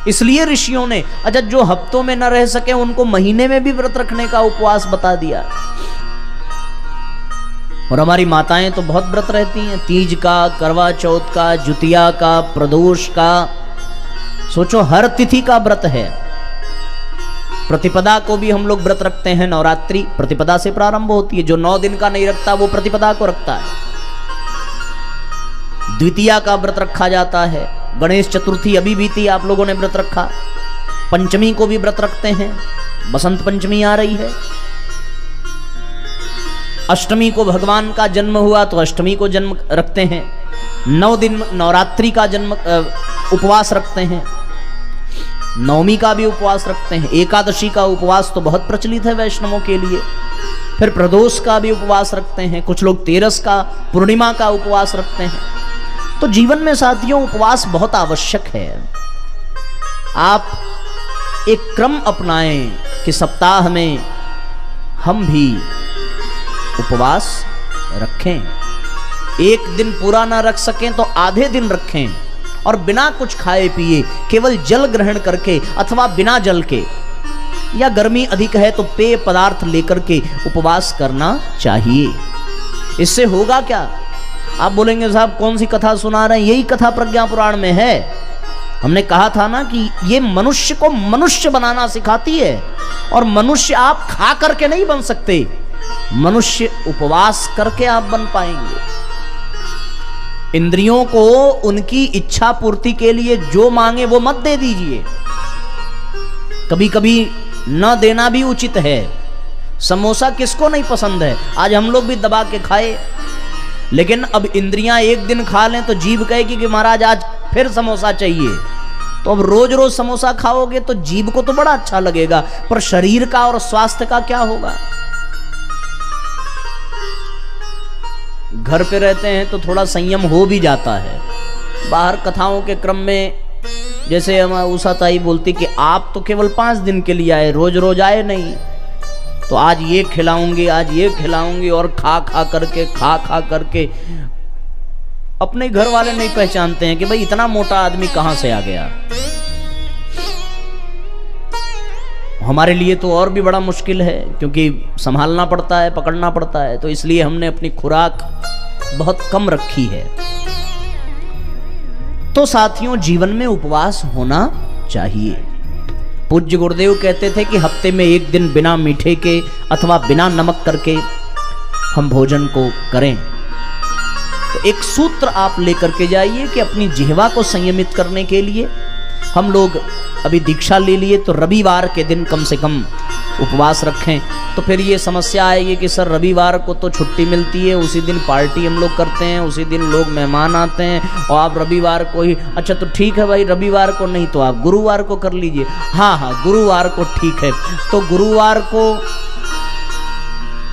इसलिए ऋषियों ने अच्छा जो हफ्तों में न रह सके उनको महीने में भी व्रत रखने का उपवास बता दिया। और हमारी माताएं तो बहुत व्रत रहती हैं, तीज का, करवा चौथ का, जुतिया का, प्रदोष का, सोचो हर तिथि का व्रत है। प्रतिपदा को भी हम लोग व्रत रखते हैं। नवरात्रि प्रतिपदा से प्रारंभ होती है, जो 9 दिन का नहीं रखता वो प्रतिपदा को रखता है। द्वितीया का व्रत रखा जाता है। गणेश चतुर्थी अभी बीती, आप लोगों ने व्रत रखा। पंचमी को भी व्रत रखते हैं, बसंत पंचमी आ रही है। अष्टमी को भगवान का जन्म हुआ तो अष्टमी को जन्म रखते हैं। 9 दिन नवरात्रि का जन्म उपवास रखते हैं। नवमी का भी उपवास रखते हैं। एकादशी का उपवास तो बहुत प्रचलित है वैष्णवों के लिए। फिर प्रदोष का भी उपवास रखते हैं। कुछ लोग तेरस का, पूर्णिमा का उपवास रखते हैं। तो जीवन में साथियों उपवास बहुत आवश्यक है। आप एक क्रम अपनाएं कि सप्ताह में हम भी उपवास रखें। एक दिन पूरा ना रख सकें तो आधे दिन रखें, और बिना कुछ खाए पिए केवल जल ग्रहण करके अथवा बिना जल के, या गर्मी अधिक है तो पेय पदार्थ लेकर के उपवास करना चाहिए। इससे होगा क्या? आप बोलेंगे साहब कौन सी कथा सुना रहे हैं? यही कथा प्रज्ञा पुराण में है। हमने कहा था ना कि ये मनुष्य को मनुष्य बनाना सिखाती है, और मनुष्य आप खा करके नहीं बन सकते, मनुष्य उपवास करके आप बन पाएंगे। इंद्रियों को उनकी इच्छा पूर्ति के लिए जो मांगे वो मत दे दीजिए। कभी कभी न देना भी उचित है। समोसा किसको नहीं पसंद है? आज हम लोग भी दबा के खाए, लेकिन अब इंद्रियां एक दिन खा लें तो जीभ कहेगी कि महाराज आज फिर समोसा चाहिए। तो अब रोज रोज समोसा खाओगे तो जीभ को तो बड़ा अच्छा लगेगा, पर शरीर का और स्वास्थ्य का क्या होगा? घर पे रहते हैं तो थोड़ा संयम हो भी जाता है। बाहर कथाओं के क्रम में जैसे हम उषा ताई बोलती कि आप तो केवल 5 दिन के लिए आए, रोज रोज आए नहीं, तो आज ये खिलाऊंगी, आज ये खिलाऊंगी, और खा खा करके अपने घर वाले नहीं पहचानते हैं कि भाई इतना मोटा आदमी कहां से आ गया। हमारे लिए तो और भी बड़ा मुश्किल है, क्योंकि संभालना पड़ता है, पकड़ना पड़ता है। तो इसलिए हमने अपनी खुराक बहुत कम रखी है। तो साथियों जीवन में उपवास होना चाहिए। पूज्य गुरुदेव कहते थे कि हफ्ते में एक दिन बिना मीठे के अथवा बिना नमक करके हम भोजन को करें। तो एक सूत्र आप लेकर के जाइए कि अपनी जिह्वा को संयमित करने के लिए हम लोग अभी दीक्षा ले लिए तो रविवार के दिन कम से कम उपवास रखें। तो फिर ये समस्या आएगी कि सर रविवार को तो छुट्टी मिलती है, उसी दिन पार्टी हम लोग करते हैं, उसी दिन लोग मेहमान आते हैं, और आप रविवार को ही, अच्छा तो ठीक है भाई रविवार को नहीं तो आप गुरुवार को कर लीजिए। हाँ गुरुवार को ठीक है। तो गुरुवार को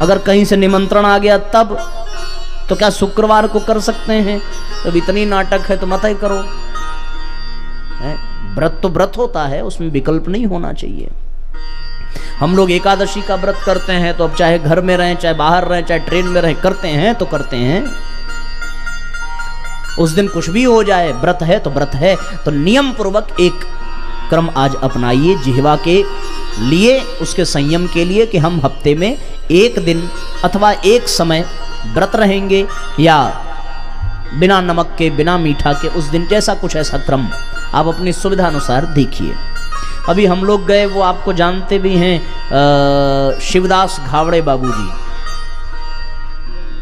अगर कहीं से निमंत्रण आ गया तब, तो क्या शुक्रवार को कर सकते हैं? जब इतनी नाटक है तो मत ही करो। व्रत तो व्रत होता है, उसमें विकल्प नहीं होना चाहिए। हम लोग एकादशी का व्रत करते हैं तो अब चाहे घर में रहें, चाहे बाहर रहें, चाहे ट्रेन में रहें, करते हैं तो करते हैं। उस दिन कुछ भी हो जाए, व्रत है तो व्रत है। तो नियम पूर्वक एक क्रम आज अपनाइए जिह्वा के लिए, उसके संयम के लिए, कि हम हफ्ते में एक दिन अथवा एक समय व्रत रहेंगे, या बिना नमक के, बिना मीठा के उस दिन, जैसा कुछ ऐसा क्रम आप अपनी सुविधा अनुसार देखिए। अभी हम लोग गए, वो आपको जानते भी हैं, शिवदास घावड़े बाबूजी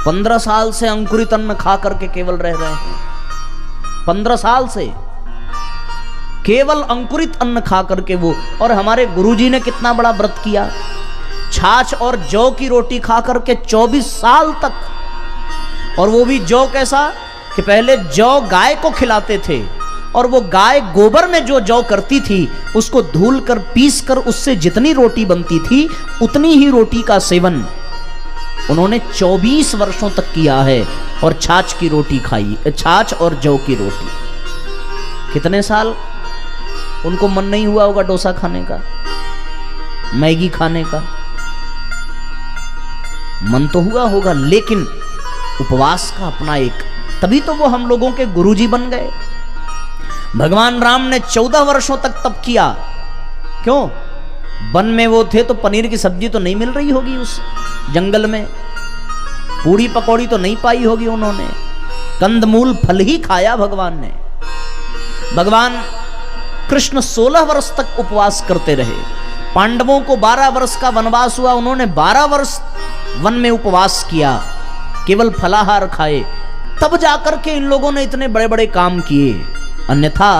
15 साल से अंकुरित अन्न खा करके केवल रह रहे हैं। 15 साल से केवल अंकुरित अन्न खा करके वो, और हमारे गुरुजी ने कितना बड़ा व्रत किया, छाछ और जौ की रोटी खा करके 24 साल तक। और वो भी जौ कैसा कि पहले जौ गाय को खिलाते थे, और वो गाय गोबर में जो जौ करती थी उसको धुल कर पीस कर उससे जितनी रोटी बनती थी उतनी ही रोटी का सेवन उन्होंने 24 वर्षों तक किया है। और छाछ की रोटी खाई, छाछ और जौ की रोटी। कितने साल उनको मन नहीं हुआ होगा डोसा खाने का, मैगी खाने का? मन तो हुआ होगा, लेकिन उपवास का अपना एक, तभी तो वो हम लोगों के गुरुजी बन गए। भगवान राम ने 14 वर्षों तक तप किया। क्यों? वन में वो थे तो पनीर की सब्जी तो नहीं मिल रही होगी, उस जंगल में पूड़ी पकौड़ी तो नहीं पाई होगी उन्होंने, कंदमूल फल ही खाया भगवान ने। भगवान कृष्ण 16 वर्ष तक उपवास करते रहे। पांडवों को 12 वर्ष का वनवास हुआ, उन्होंने 12 वर्ष वन में उपवास किया, केवल फलाहार खाए, तब जाकर के इन लोगों ने इतने बड़े बड़े काम किए। अन्यथा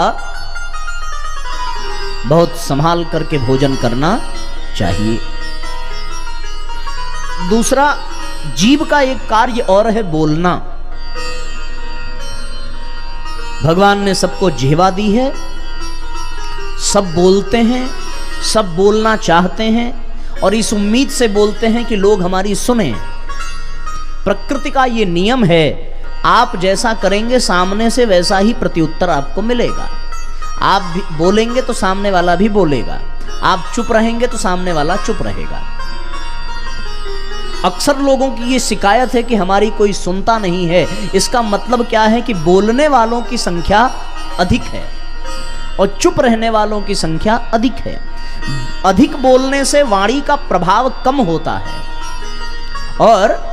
बहुत संभाल करके भोजन करना चाहिए। दूसरा, जीव का एक कार्य और है बोलना। भगवान ने सबको जिह्वा दी है, सब बोलते हैं, सब बोलना चाहते हैं, और इस उम्मीद से बोलते हैं कि लोग हमारी सुने। प्रकृति का ये नियम है, आप जैसा करेंगे सामने से वैसा ही प्रत्युत्तर आपको मिलेगा। आप भी बोलेंगे तो सामने वाला भी बोलेगा, आप चुप रहेंगे तो सामने वाला चुप रहेगा। अक्सर लोगों की ये शिकायत है कि हमारी कोई सुनता नहीं है। इसका मतलब क्या है कि बोलने वालों की संख्या अधिक है और चुप रहने वालों की संख्या अधिक है। अधिक बोलने से वाणी का प्रभाव कम होता है, और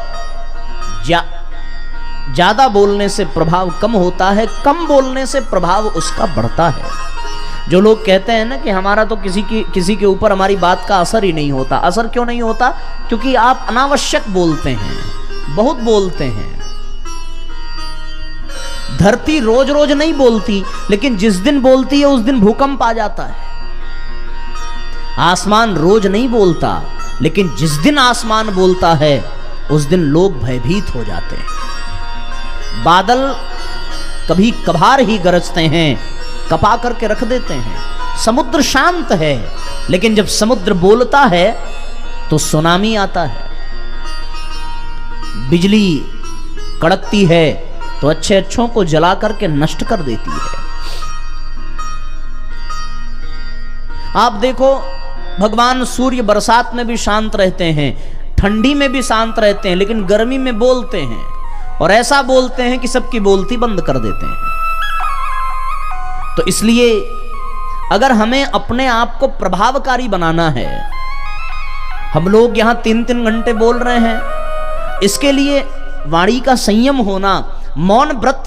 ज्यादा बोलने से प्रभाव कम होता है। कम बोलने से प्रभाव उसका बढ़ता है। जो लोग कहते हैं ना कि हमारा तो किसी के ऊपर हमारी बात का असर ही नहीं होता, असर क्यों नहीं होता? क्योंकि आप अनावश्यक बोलते हैं, बहुत बोलते हैं। धरती रोज रोज नहीं बोलती, लेकिन जिस दिन बोलती है उस दिन भूकंप आ जाता है। आसमान रोज नहीं बोलता, लेकिन जिस दिन आसमान बोलता है उस दिन लोग भयभीत हो जाते हैं। बादल कभी कभार ही गरजते हैं, कपा करके रख देते हैं। समुद्र शांत है, लेकिन जब समुद्र बोलता है तो सुनामी आता है। बिजली कड़कती है तो अच्छे अच्छों को जला करके नष्ट कर देती है। आप देखो, भगवान सूर्य बरसात में भी शांत रहते हैं, ठंडी में भी शांत रहते हैं, लेकिन गर्मी में बोलते हैं, और ऐसा बोलते हैं कि सबकी बोलती बंद कर देते हैं। तो इसलिए अगर हमें अपने आप को प्रभावकारी बनाना है, हम लोग यहां 3-3 घंटे बोल रहे हैं, इसके लिए वाणी का संयम होना, मौन व्रत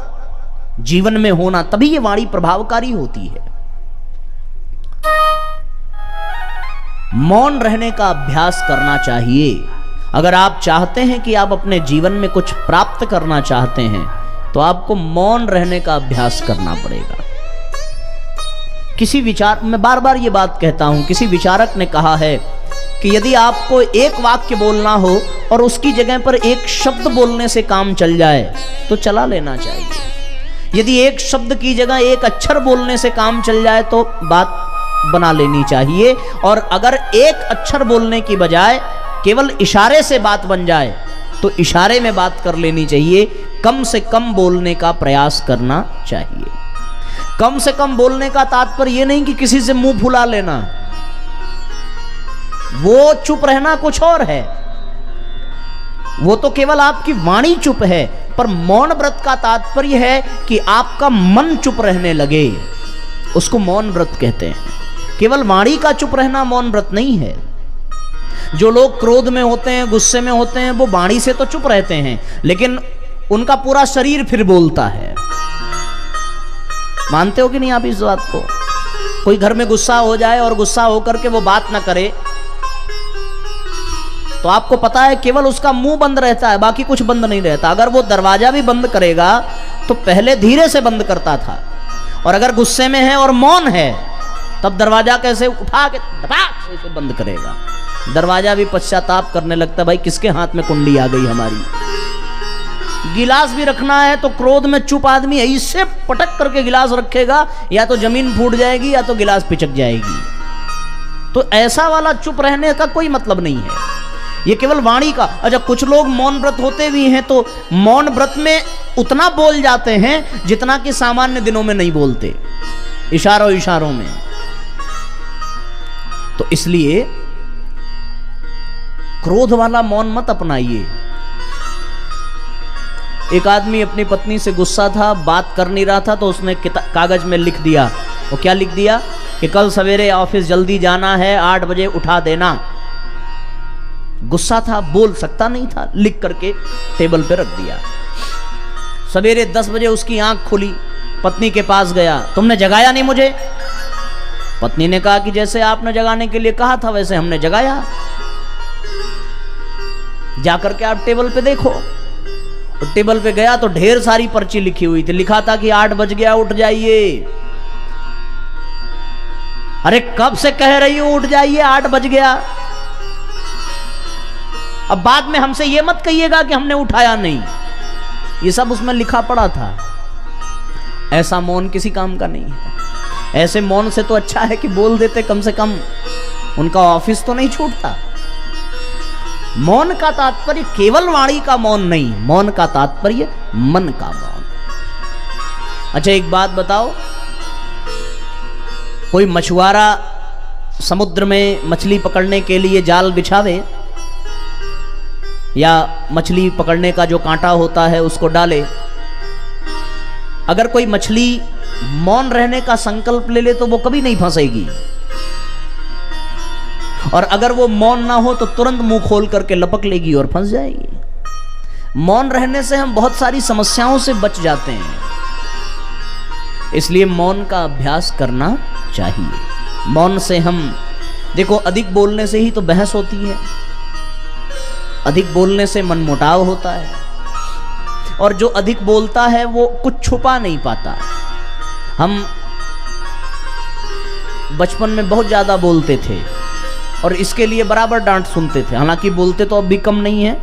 जीवन में होना, तभी ये वाणी प्रभावकारी होती है। मौन रहने का अभ्यास करना चाहिए। अगर आप चाहते हैं कि आप अपने जीवन में कुछ प्राप्त करना चाहते हैं, तो आपको मौन रहने का अभ्यास करना पड़ेगा। किसी विचार, मैं बार बार ये बात कहता हूं, किसी विचारक ने कहा है कि यदि आपको एक वाक्य बोलना हो और उसकी जगह पर एक शब्द बोलने से काम चल जाए तो चला लेना चाहिए। यदि एक शब्द की जगह एक अक्षर बोलने से काम चल जाए तो बात बना लेनी चाहिए। और अगर एक अक्षर बोलने की बजाय केवल इशारे से बात बन जाए तो इशारे में बात कर लेनी चाहिए। कम से कम बोलने का प्रयास करना चाहिए। कम से कम बोलने का तात्पर्य यह नहीं कि किसी से मुंह फुला लेना। वो चुप रहना कुछ और है, वो तो केवल आपकी वाणी चुप है। पर मौन व्रत का तात्पर्य है कि आपका मन चुप रहने लगे, उसको मौन व्रत कहते हैं। केवल वाणी का चुप रहना मौन व्रत नहीं है। जो लोग क्रोध में होते हैं, गुस्से में होते हैं, वो वाणी से तो चुप रहते हैं, लेकिन उनका पूरा शरीर फिर बोलता है। मानते हो कि नहीं आप इस बात को? कोई घर में गुस्सा हो जाए और गुस्सा होकर के वो बात ना करे, तो आपको पता है केवल उसका मुंह बंद रहता है, बाकी कुछ बंद नहीं रहता। अगर वो दरवाजा भी बंद करेगा तो पहले धीरे से बंद करता था, और अगर गुस्से में है और मौन है तब दरवाजा कैसे उठा के धपाक से बंद करेगा। दरवाजा भी पश्चाताप करने लगता, भाई किसके हाथ में कुंडी आ गई हमारी। गिलास भी रखना है तो क्रोध में चुप आदमी ऐसे पटक करके गिलास रखेगा, या तो जमीन फूट जाएगी या तो गिलास पिचक जाएगी। तो ऐसा वाला चुप रहने का कोई मतलब नहीं है, ये केवल वाणी का। अच्छा, कुछ लोग मौन व्रत होते भी हैं तो मौन व्रत में उतना बोल जाते हैं जितना कि सामान्य दिनों में नहीं बोलते, इशारों में। तो इसलिए क्रोध वाला मौन मत अपनाइए। एक आदमी अपनी पत्नी से गुस्सा था, बात कर नहीं रहा था, तो उसने कागज में लिख दिया। वो क्या लिख दिया कि कल सवेरे ऑफिस जल्दी जाना है, 8 बजे उठा देना। गुस्सा था, बोल सकता नहीं था, लिख करके टेबल पे रख दिया। सवेरे 10 बजे उसकी आंख खुली, पत्नी के पास गया, तुमने जगाया नहीं मुझे? पत्नी ने कहा कि जैसे आपने जगाने के लिए कहा था वैसे हमने जगाया, जाकर के आप टेबल पे देखो। और टेबल पे गया तो ढेर सारी पर्ची लिखी हुई थी, लिखा था कि 8 बज गया, उठ जाइए। अरे कब से कह रही हूं उठ जाइए, 8 बज गया। अब बाद में हमसे यह मत कहिएगा कि हमने उठाया नहीं, ये सब उसमें लिखा पड़ा था। ऐसा मौन किसी काम का नहीं है। ऐसे मौन से तो अच्छा है कि बोल देते, कम से कम उनका ऑफिस तो नहीं छूटता। मौन का तात्पर्य केवल वाणी का मौन नहीं, मौन का तात्पर्य मन का मौन। अच्छा, एक बात बताओ, कोई मछुआरा समुद्र में मछली पकड़ने के लिए जाल बिछावे या मछली पकड़ने का जो कांटा होता है उसको डाले, अगर कोई मछली मौन रहने का संकल्प ले ले तो वो कभी नहीं फंसेगी, और अगर वो मौन ना हो तो तुरंत मुंह खोल करके लपक लेगी और फंस जाएगी। मौन रहने से हम बहुत सारी समस्याओं से बच जाते हैं, इसलिए मौन का अभ्यास करना चाहिए। मौन से हम देखो, अधिक बोलने से ही तो बहस होती है, अधिक बोलने से मनमुटाव होता है, और जो अधिक बोलता है वो कुछ छुपा नहीं पाता। हम बचपन में बहुत ज्यादा बोलते थे और इसके लिए बराबर डांट सुनते थे, हालांकि बोलते तो अब भी कम नहीं है।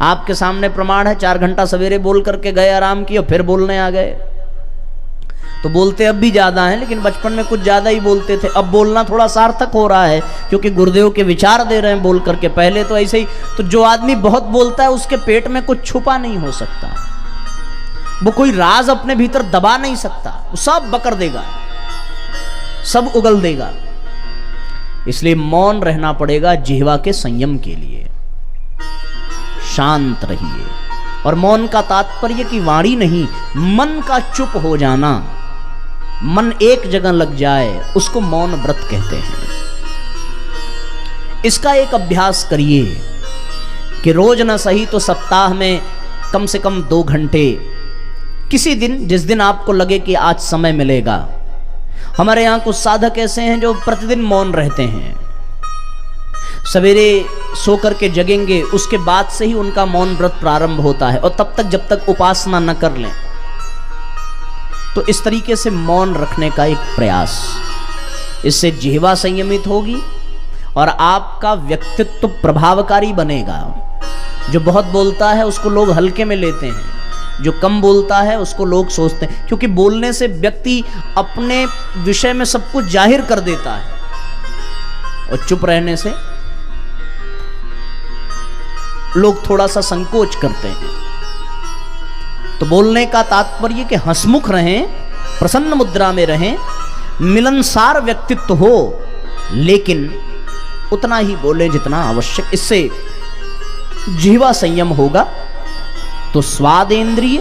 आपके सामने प्रमाण है, 4 घंटा सवेरे बोल करके गए, आराम किया, फिर बोलने आ गए। तो बोलते अब भी ज्यादा हैं, लेकिन बचपन में कुछ ज्यादा ही बोलते थे। अब बोलना थोड़ा सार्थक हो रहा है क्योंकि गुरुदेव के विचार दे रहे हैं बोल करके। पहले तो ऐसे ही, तो जो आदमी बहुत बोलता है उसके पेट में कुछ छुपा नहीं हो सकता, वो कोई राज अपने भीतर दबा नहीं सकता, वो सब बकर देगा, सब उगल देगा। इसलिए मौन रहना पड़ेगा जिह्वा के संयम के लिए। शांत रहिए। और मौन का तात्पर्य कि वाणी नहीं, मन का चुप हो जाना, मन एक जगह लग जाए, उसको मौन व्रत कहते हैं। इसका एक अभ्यास करिए कि रोज न सही तो सप्ताह में कम से कम 2 घंटे, किसी दिन जिस दिन आपको लगे कि आज समय मिलेगा। हमारे यहाँ कुछ साधक ऐसे हैं जो प्रतिदिन मौन रहते हैं, सवेरे सो करके जगेंगे, उसके बाद से ही उनका मौन व्रत प्रारंभ होता है, और तब तक जब तक उपासना न कर लें। तो इस तरीके से मौन रखने का एक प्रयास, इससे जिह्वा संयमित होगी और आपका व्यक्तित्व प्रभावकारी बनेगा। जो बहुत बोलता है उसको लोग हल्के में लेते हैं, जो कम बोलता है उसको लोग सोचते हैं, क्योंकि बोलने से व्यक्ति अपने विषय में सब कुछ जाहिर कर देता है, और चुप रहने से लोग थोड़ा सा संकोच करते हैं। तो बोलने का तात्पर्य कि हंसमुख रहें, प्रसन्न मुद्रा में रहें, मिलनसार व्यक्तित्व हो, लेकिन उतना ही बोले जितना आवश्यक। इससे जीवा संयम होगा तो स्वाद इंद्रिय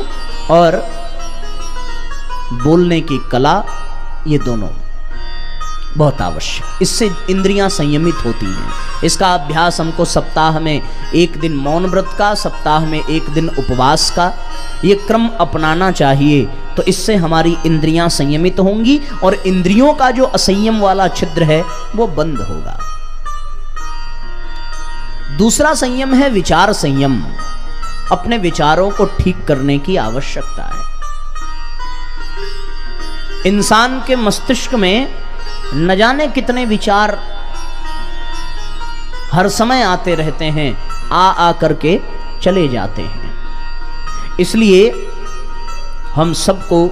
और बोलने की कला, ये दोनों बहुत आवश्यक। इससे इंद्रियां संयमित होती हैं। इसका अभ्यास हमको सप्ताह में एक दिन मौन व्रत का, सप्ताह में एक दिन उपवास का, ये क्रम अपनाना चाहिए। तो इससे हमारी इंद्रियां संयमित होंगी और इंद्रियों का जो असंयम वाला छिद्र है वो बंद होगा। दूसरा संयम है विचार संयम। अपने विचारों को ठीक करने की आवश्यकता है। इंसान के मस्तिष्क में न जाने कितने विचार हर समय आते रहते हैं, आ करके चले जाते हैं। इसलिए हम सबको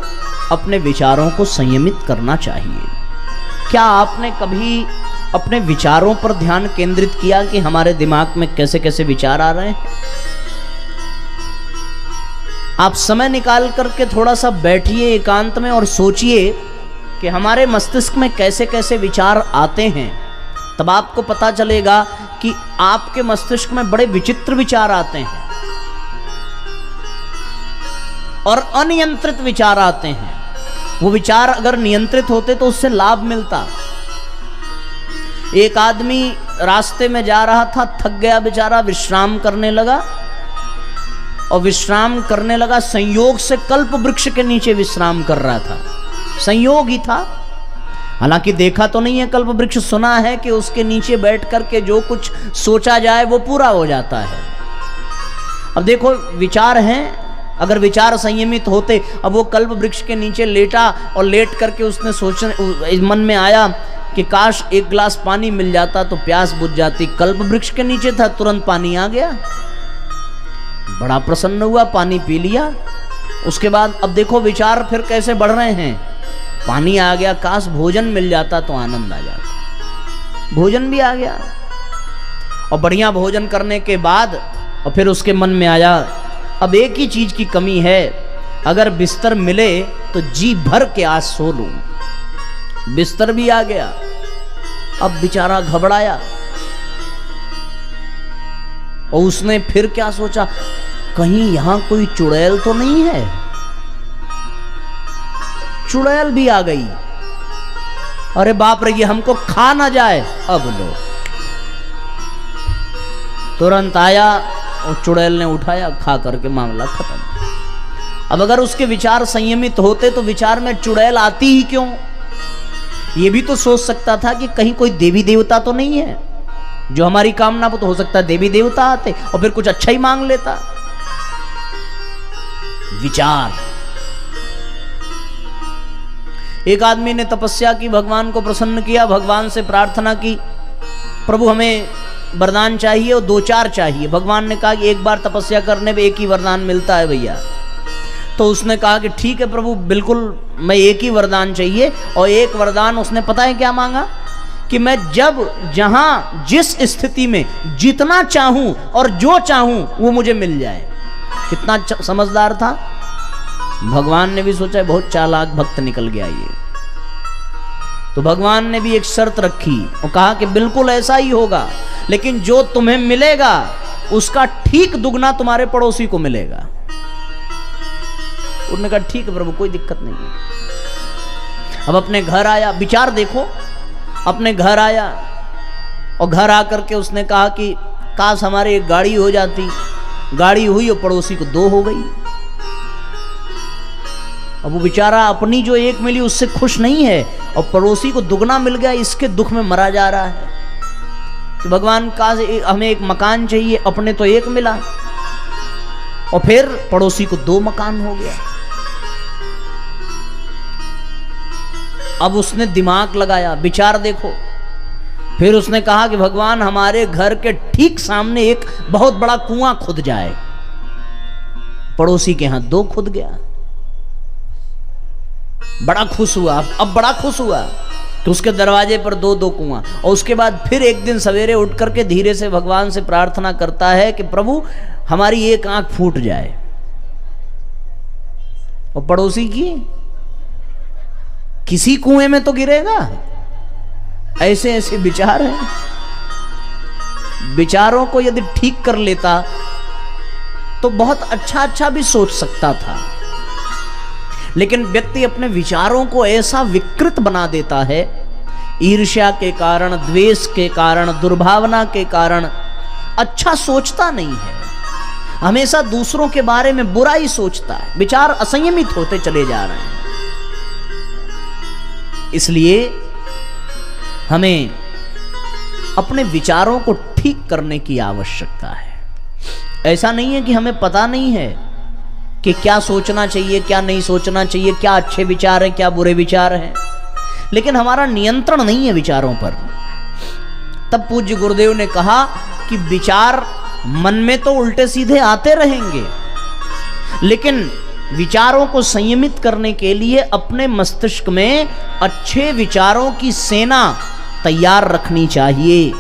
अपने विचारों को संयमित करना चाहिए। क्या आपने कभी अपने विचारों पर ध्यान केंद्रित किया कि हमारे दिमाग में कैसे कैसे विचार आ रहे हैं? आप समय निकाल करके थोड़ा सा बैठिए एकांत में और सोचिए कि हमारे मस्तिष्क में कैसे कैसे विचार आते हैं। तब आपको पता चलेगा कि आपके मस्तिष्क में बड़े विचित्र विचार आते हैं और अनियंत्रित विचार आते हैं। वो विचार अगर नियंत्रित होते तो उससे लाभ मिलता। एक आदमी रास्ते में जा रहा था, थक गया बेचारा, विश्राम करने लगा और विश्राम करने लगा। संयोग से कल्प वृक्ष के नीचे विश्राम कर रहा था, संयोग ही था। हालांकि देखा तो नहीं है कल्प वृक्ष, सुना है कि उसके नीचे बैठ करके जो कुछ सोचा जाए वो पूरा हो जाता है। अब देखो विचार हैं, अगर विचार संयमित होते, अब वो कल्प वृक्ष के नीचे लेटा और लेट करके उसने मन में आया कि काश एक गिलास पानी मिल जाता तो प्यास बुझ जाती। कल्प वृक्ष के नीचे था, तुरंत पानी आ गया, बड़ा प्रसन्न हुआ, पानी पी लिया। उसके बाद अब देखो विचार फिर कैसे बढ़ रहे हैं। पानी आ गया, काश भोजन मिल जाता तो आनंद आ जाता। भोजन भी आ गया और बढ़िया भोजन करने के बाद और फिर उसके मन में आया अब एक ही चीज की कमी है, अगर बिस्तर मिले तो जी भर के आज सो लूं। बिस्तर भी आ गया। अब बेचारा घबराया और उसने फिर क्या सोचा, कहीं यहां कोई चुड़ैल तो नहीं है। चुड़ैल भी आ गई। अरे बाप रे, ये हमको खा ना जाए। अब लो, तुरंत आया और चुड़ैल ने उठाया, खा करके मामला खत्म। अब अगर उसके विचार संयमित होते तो विचार में चुड़ैल आती ही क्यों। ये भी तो सोच सकता था कि कहीं कोई देवी देवता तो नहीं है जो हमारी कामना, वो तो हो सकता है देवी देवता आते और फिर कुछ अच्छा ही मांग लेता। विचार। एक आदमी ने तपस्या की, भगवान को प्रसन्न किया, भगवान से प्रार्थना की, प्रभु हमें वरदान चाहिए और 2-4 चाहिए। भगवान ने कहा कि एक बार तपस्या करने पे एक ही वरदान मिलता है भैया। तो उसने कहा कि ठीक है प्रभु, बिल्कुल मैं एक ही वरदान चाहिए। और एक वरदान उसने पता है क्या मांगा, कि मैं जब जहां जिस स्थिति में जितना चाहूं और जो चाहूं वो मुझे मिल जाए। कितना समझदार था। भगवान ने भी सोचा बहुत चालाक भक्त निकल गया ये। तो भगवान ने भी एक शर्त रखी और कहा कि बिल्कुल ऐसा ही होगा, लेकिन जो तुम्हें मिलेगा उसका ठीक दुगना तुम्हारे पड़ोसी को मिलेगा। उन्होंने कहा ठीक है प्रभु, कोई दिक्कत नहीं है। अब अपने घर आया, विचार देखो, अपने घर आया और घर आकर के उसने कहा कि काश हमारे एक गाड़ी हो जाती। गाड़ी हुई और पड़ोसी को 2 हो गई। अब वो बेचारा अपनी जो 1 मिली उससे खुश नहीं है और पड़ोसी को दुगना मिल गया, इसके दुख में मरा जा रहा है कि भगवान का हमें एक मकान चाहिए, अपने तो 1 मिला और फिर पड़ोसी को 2 मकान हो गया। अब उसने दिमाग लगाया, विचार देखो। फिर उसने कहा कि भगवान हमारे घर के ठीक सामने एक बहुत बड़ा कुआं खुद जाए। पड़ोसी के यहां 2 खुद गया। बड़ा खुश हुआ। अब बड़ा खुश हुआ तो उसके दरवाजे पर 2-2 कुआं। और उसके बाद फिर एक दिन सवेरे उठ करके धीरे से भगवान से प्रार्थना करता है कि प्रभु हमारी एक आंख फूट जाए और पड़ोसी की किसी कुएं में तो गिरेगा। ऐसे ऐसे विचार हैं। विचारों को यदि ठीक कर लेता तो बहुत अच्छा अच्छा भी सोच सकता था, लेकिन व्यक्ति अपने विचारों को ऐसा विकृत बना देता है, ईर्ष्या के कारण, द्वेष के कारण, दुर्भावना के कारण अच्छा सोचता नहीं है, हमेशा दूसरों के बारे में बुरा ही सोचता है, विचार असंयमित होते चले जा रहे हैं। इसलिए हमें अपने विचारों को ठीक करने की आवश्यकता है। ऐसा नहीं है कि हमें पता नहीं है कि क्या सोचना चाहिए, क्या नहीं सोचना चाहिए, क्या अच्छे विचार हैं, क्या बुरे विचार हैं, लेकिन हमारा नियंत्रण नहीं है विचारों पर। तब पूज्य गुरुदेव ने कहा कि विचार मन में तो उल्टे सीधे आते रहेंगे, लेकिन विचारों को संयमित करने के लिए अपने मस्तिष्क में अच्छे विचारों की सेना तैयार रखनी चाहिए,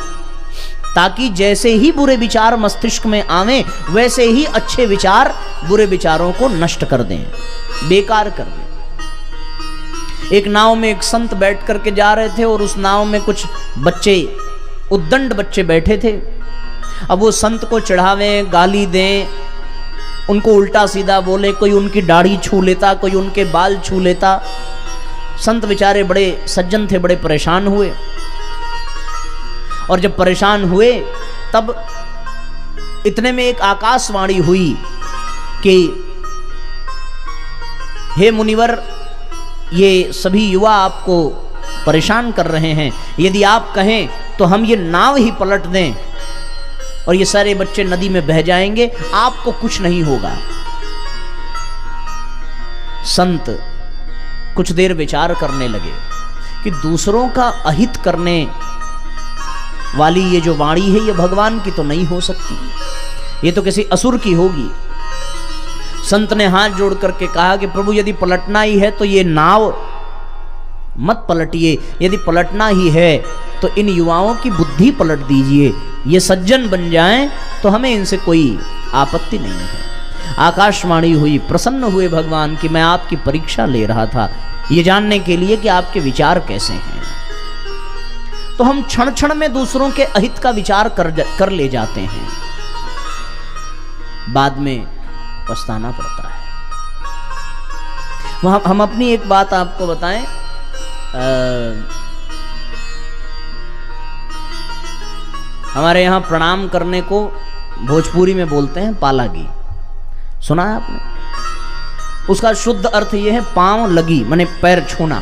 ताकि जैसे ही बुरे विचार मस्तिष्क में आवें वैसे ही अच्छे विचार बुरे विचारों को नष्ट कर दें, बेकार कर दें। एक नाव में एक संत बैठ करके जा रहे थे और उस नाव में कुछ बच्चे, उद्दंड बच्चे बैठे थे। अब वो संत को चढ़ावें, गाली दें, उनको उल्टा सीधा बोले, कोई उनकी दाढ़ी छू लेता, कोई उनके बाल छू लेता। संत बेचारे बड़े सज्जन थे, बड़े परेशान हुए, और जब परेशान हुए तब इतने में एक आकाशवाणी हुई कि हे मुनिवर, ये सभी युवा आपको परेशान कर रहे हैं, यदि आप कहें तो हम ये नाव ही पलट दें और ये सारे बच्चे नदी में बह जाएंगे, आपको कुछ नहीं होगा। संत कुछ देर विचार करने लगे कि दूसरों का अहित करने वाली ये जो वाणी है ये भगवान की तो नहीं हो सकती, ये तो किसी असुर की होगी। संत ने हाथ जोड़ करके कहा कि प्रभु यदि पलटना ही है तो ये नाव मत पलटिए, यदि पलटना ही है तो इन युवाओं की बुद्धि पलट दीजिए, ये सज्जन बन जाएं तो हमें इनसे कोई आपत्ति नहीं है। आकाशवाणी हुई, प्रसन्न हुए भगवान कि मैं आपकी परीक्षा ले रहा था ये जानने के लिए कि आपके विचार कैसे हैं। तो हम क्षण क्षण में दूसरों के अहित का विचार कर ले जाते हैं, बाद में पछताना पड़ता है। हम अपनी एक बात आपको बताएं, हमारे यहाँ प्रणाम करने को भोजपुरी में बोलते हैं पालागी, सुना है आपने? उसका शुद्ध अर्थ यह है पांव लगी, माने पैर छूना।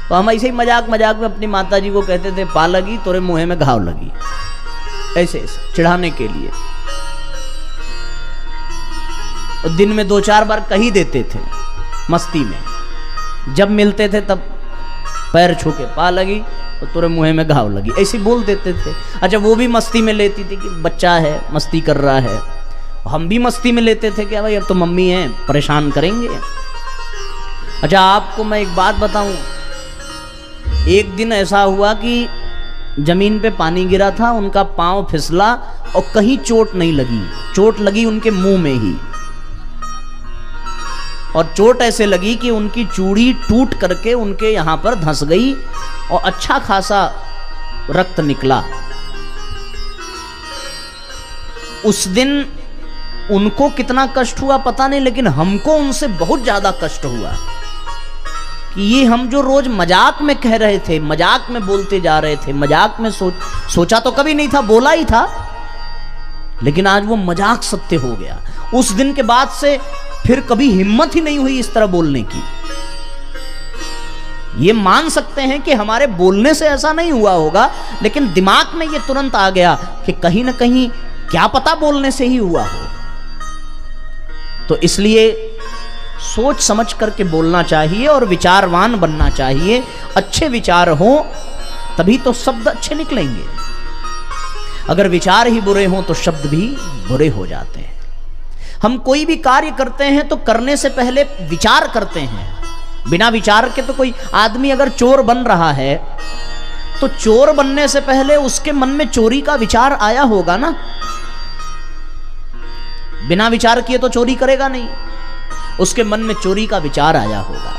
तो हम ऐसे ही मजाक मजाक में अपनी माता जी को कहते थे पा लगी तोरे मुंह में घाव लगी, ऐसे ऐसे चिढ़ाने के लिए। तो दिन में 2-4 बार कही देते थे मस्ती में, जब मिलते थे तब पैर छू के पा लगी तो तोरे मुंह में घाव लगी, ऐसे बोल देते थे। अच्छा, वो भी मस्ती में लेती थी कि बच्चा है मस्ती कर रहा है, हम भी मस्ती में लेते थे कि भाई अब तो मम्मी है परेशान करेंगे। अच्छा, आपको मैं एक बात बताऊं, एक दिन ऐसा हुआ कि जमीन पे पानी गिरा था, उनका पांव फिसला और कहीं चोट नहीं लगी, चोट लगी उनके मुंह में ही, और चोट ऐसे लगी कि उनकी चूड़ी टूट करके उनके यहां पर धंस गई और अच्छा खासा रक्त निकला। उस दिन उनको कितना कष्ट हुआ पता नहीं, लेकिन हमको उनसे बहुत ज्यादा कष्ट हुआ कि ये हम जो रोज मजाक में कह रहे थे, मजाक में बोलते जा रहे थे, मजाक में सोचा तो कभी नहीं था, बोला ही था, लेकिन आज वो मजाक सत्य हो गया। उस दिन के बाद से फिर कभी हिम्मत ही नहीं हुई इस तरह बोलने की। ये मान सकते हैं कि हमारे बोलने से ऐसा नहीं हुआ होगा, लेकिन दिमाग में ये तुरंत आ गया कि कहीं ना कहीं क्या पता बोलने से ही हुआ हो। तो इसलिए सोच समझ करके बोलना चाहिए और विचारवान बनना चाहिए। अच्छे विचार हो तभी तो शब्द अच्छे निकलेंगे, अगर विचार ही बुरे हों तो शब्द भी बुरे हो जाते हैं। हम कोई भी कार्य करते हैं तो करने से पहले विचार करते हैं, बिना विचार के तो कोई आदमी अगर चोर बन रहा है तो चोर बनने से पहले उसके मन में चोरी का विचार आया होगा ना, बिना विचार किए तो चोरी करेगा नहीं, उसके मन में चोरी का विचार आया होगा,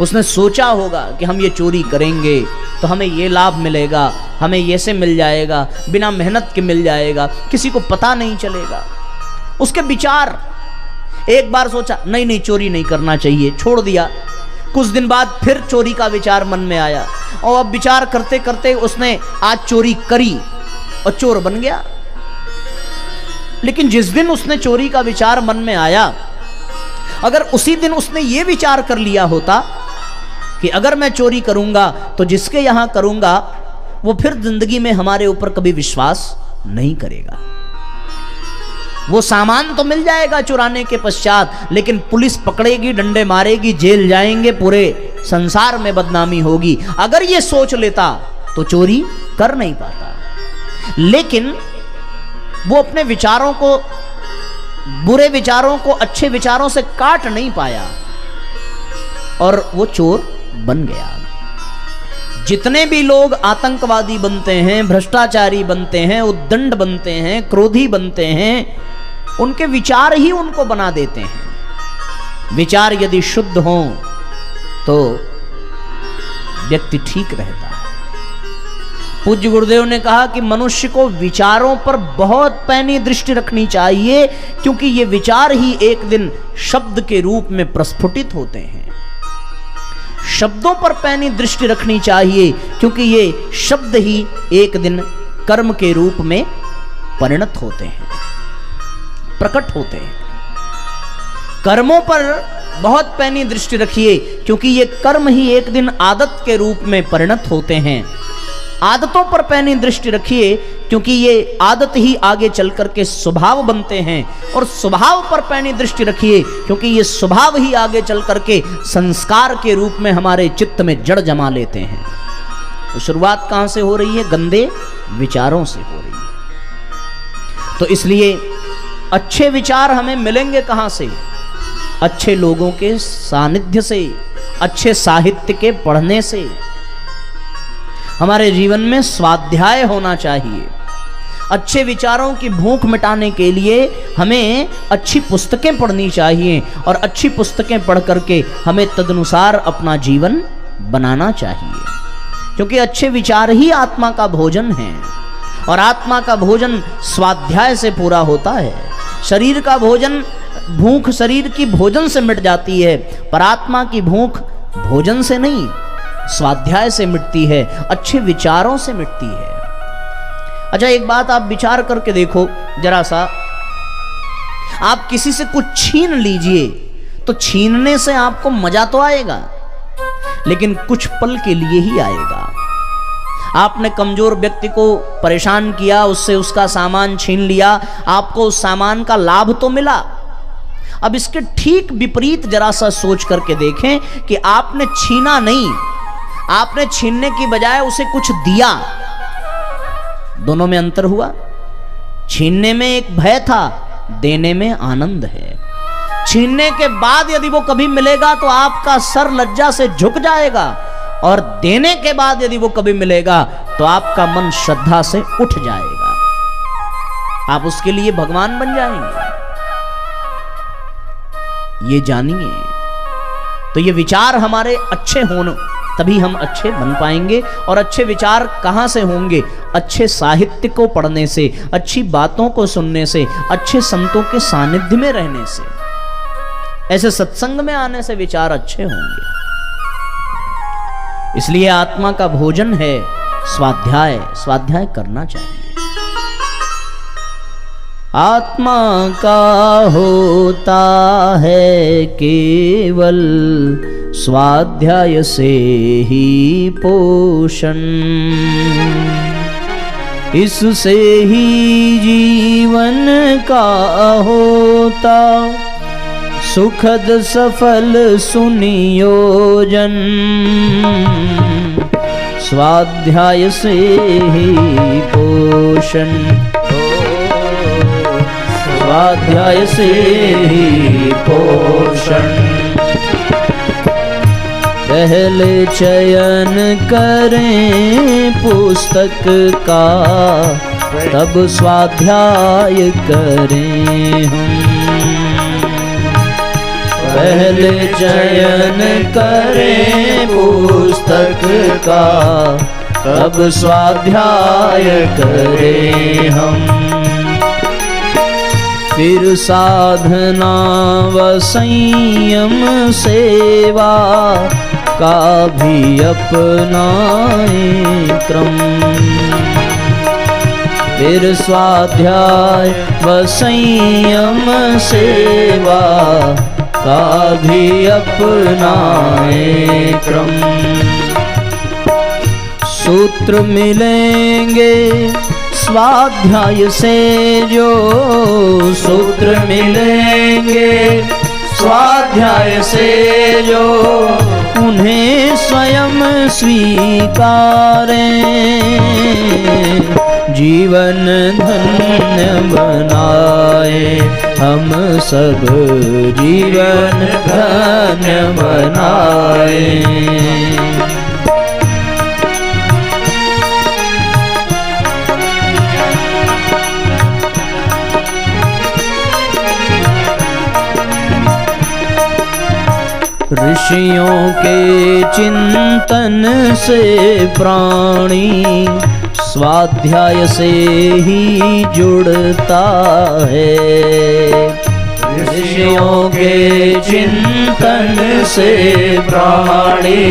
उसने सोचा होगा कि हम ये चोरी करेंगे तो हमें ये लाभ मिलेगा, हमें ये से मिल जाएगा, बिना मेहनत के मिल जाएगा, किसी को पता नहीं चलेगा। उसके विचार, एक बार सोचा नहीं नहीं चोरी नहीं करना चाहिए, छोड़ दिया। कुछ दिन बाद फिर चोरी का विचार मन में आया और अब विचार करते करते उसने आज चोरी करी और चोर बन गया। लेकिन जिस दिन उसने चोरी का विचार मन में आया, अगर उसी दिन उसने ये विचार कर लिया होता कि अगर मैं चोरी करूंगा तो जिसके यहां करूंगा वो फिर जिंदगी में हमारे ऊपर कभी विश्वास नहीं करेगा। वो सामान तो मिल जाएगा चुराने के पश्चात, लेकिन पुलिस पकड़ेगी, डंडे मारेगी, जेल जाएंगे, पूरे संसार में बदनामी होगी। अगर ये सोच लेता तो चोरी कर नहीं पाता। लेकिन वो अपने विचारों को, बुरे विचारों को अच्छे विचारों से काट नहीं पाया और वो चोर बन गया। जितने भी लोग आतंकवादी बनते हैं, भ्रष्टाचारी बनते हैं, उद्दंड बनते हैं, क्रोधी बनते हैं, उनके विचार ही उनको बना देते हैं। विचार यदि शुद्ध हों तो व्यक्ति ठीक रहता है। पूज्य गुरुदेव ने कहा कि मनुष्य को विचारों पर बहुत पैनी दृष्टि रखनी चाहिए, क्योंकि ये विचार ही एक दिन शब्द के रूप में प्रस्फुटित होते हैं। शब्दों पर पैनी दृष्टि रखनी चाहिए, क्योंकि ये शब्द ही एक दिन कर्म के रूप में परिणत होते हैं, प्रकट होते हैं। कर्मों पर बहुत पैनी दृष्टि रखिए, क्योंकि ये कर्म ही एक दिन आदत के रूप में परिणत होते हैं। आदतों पर पैनी दृष्टि रखिए, क्योंकि ये आदत ही आगे चल करके स्वभाव बनते हैं। और स्वभाव पर पैनी दृष्टि रखिए, क्योंकि ये स्वभाव ही आगे चल करके संस्कार के रूप में हमारे चित्त में जड़ जमा लेते हैं। तो शुरुआत कहां से हो रही है? गंदे विचारों से हो रही है। तो इसलिए अच्छे विचार हमें मिलेंगे कहां से? अच्छे लोगों के सानिध्य से, अच्छे साहित्य के पढ़ने से। हमारे जीवन में स्वाध्याय होना चाहिए। अच्छे विचारों की भूख मिटाने के लिए हमें अच्छी पुस्तकें पढ़नी चाहिए और अच्छी पुस्तकें पढ़ करके हमें तदनुसार अपना जीवन बनाना चाहिए, क्योंकि अच्छे विचार ही आत्मा का भोजन है और आत्मा का भोजन स्वाध्याय से पूरा होता है। शरीर का भोजन, भूख शरीर की भोजन से मिट जाती है, पर आत्मा की भूख भोजन से नहीं, स्वाध्याय से मिटती है, अच्छे विचारों से मिटती है। अच्छा, एक बात आप विचार करके देखो जरा सा, आप किसी से कुछ छीन लीजिए तो छीनने से आपको मजा तो आएगा, लेकिन कुछ पल के लिए ही आएगा। आपने कमजोर व्यक्ति को परेशान किया, उससे उसका सामान छीन लिया, आपको उस सामान का लाभ तो मिला। अब इसके ठीक विपरीत जरा सा सोच करके देखें कि आपने छीना नहीं, आपने छीनने की बजाय उसे कुछ दिया। दोनों में अंतर हुआ। छीनने में एक भय था, देने में आनंद है। छीनने के बाद यदि वो कभी मिलेगा तो आपका सर लज्जा से झुक जाएगा, और देने के बाद यदि वो कभी मिलेगा तो आपका मन श्रद्धा से उठ जाएगा, आप उसके लिए भगवान बन जाएंगे। ये जानिए। तो ये विचार हमारे अच्छे होने, तभी हम अच्छे बन पाएंगे। और अच्छे विचार कहां से होंगे? अच्छे साहित्य को पढ़ने से, अच्छी बातों को सुनने से, अच्छे संतों के सानिध्य में रहने से, ऐसे सत्संग में आने से विचार अच्छे होंगे। इसलिए आत्मा का भोजन है स्वाध्याय, स्वाध्याय करना चाहिए। आत्मा का होता है केवल स्वाध्याय से ही पोषण, इससे ही जीवन का होता सुखद सफल सुनियोजन। स्वाध्याय से ही पोषण, स्वाध्याय से ही पोषण। पहले चयन करें पुस्तक का, तब स्वाध्याय करें हम। पहले चयन करें पुस्तक का, तब स्वाध्याय करें हम। फिर साधना व संयम सेवा का भी अपनाएं क्रम। फिर स्वाध्याय व संयम सेवा का भी अपनाएं क्रम। सूत्र मिलेंगे स्वाध्याय से जो, सूत्र मिलेंगे स्वाध्याय से जो, उन्हें स्वयं स्वीकारें। जीवन धन्य बनाए हम सब, जीवन धन्य बनाए। ऋषियों के चिंतन से प्राणी स्वाध्याय से ही जुड़ता है। ऋषियों के चिंतन से प्राणी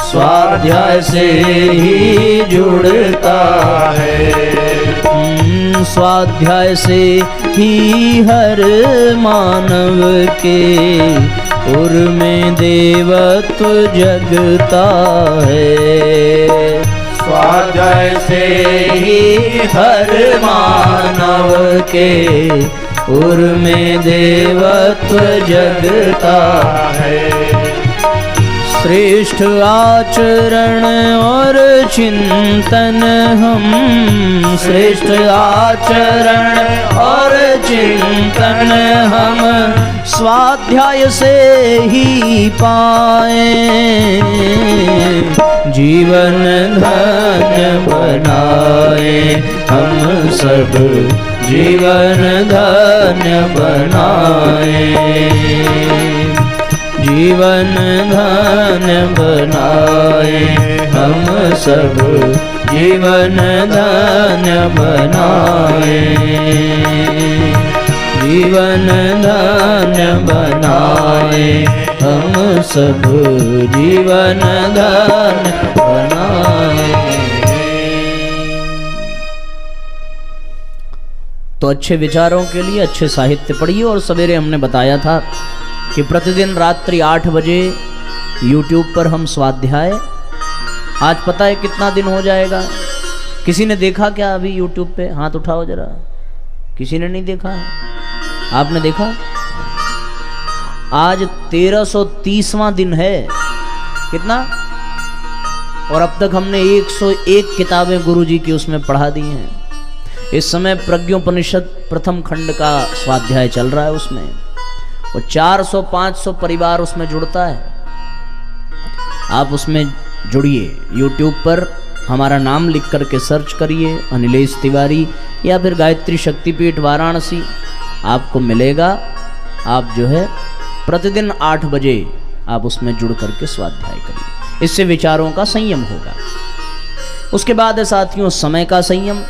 स्वाध्याय से ही जुड़ता है। स्वाध्याय से ही हर मानव के उर में देवत्व जगता है। स्वाध्याय से ही हर मानव के उर में देवत्व जगता है। श्रेष्ठ आचरण और चिंतन हम, श्रेष्ठ आचरण और चिंतन हम स्वाध्याय से ही पाए। जीवन धन्य बनाए हम सब, जीवन धन्य बनाए। जीवन धन्य बनाए हम सब, जीवन धन्य बनाए। जीवन धन्य बनाए हम सब, जीवन धन्य बनाए। तो अच्छे विचारों के लिए अच्छे साहित्य पढ़िए। और सवेरे हमने बताया था कि प्रतिदिन रात्रि 8 बजे YouTube पर हम स्वाध्याय, आज पता है कितना दिन हो जाएगा? किसी ने देखा क्या अभी YouTube पे? हाथ उठाओ जरा। किसी ने नहीं देखा? आपने देखा? आज 1330वां दिन है। कितना? और अब तक हमने 101 किताबें गुरुजी की उसमें पढ़ा दी हैं। इस समय प्रज्ञोपनिषद प्रथम खंड का स्वाध्याय चल रहा है उसमें, और 400-500 परिवार उसमें जुड़ता है। आप उसमें जुड़िए। YouTube पर हमारा नाम लिख करके सर्च करिए, अनिलेश तिवारी या फिर गायत्री शक्तिपीठ वाराणसी, आपको मिलेगा। आप जो है प्रतिदिन 8 बजे आप उसमें जुड़ करके स्वाध्याय करिए। इससे विचारों का संयम होगा। उसके बाद है साथियों समय का संयम।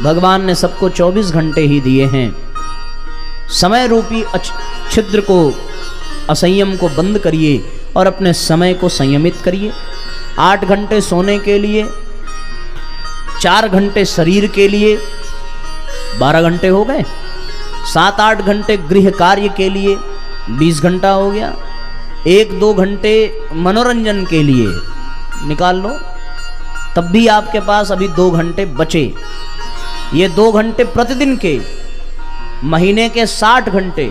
भगवान ने सबको 24 घंटे ही दिए हैं। समय रूपी छिद्र को, असंयम को बंद करिए और अपने समय को संयमित करिए। 8 घंटे सोने के लिए, 4 घंटे शरीर के लिए, 12 घंटे हो गए। 7-8 घंटे गृह कार्य के लिए, 20 घंटा हो गया। 1-2 घंटे मनोरंजन के लिए निकाल लो, तब भी आपके पास अभी 2 घंटे बचे। ये 2 घंटे प्रतिदिन के, महीने के 60 घंटे।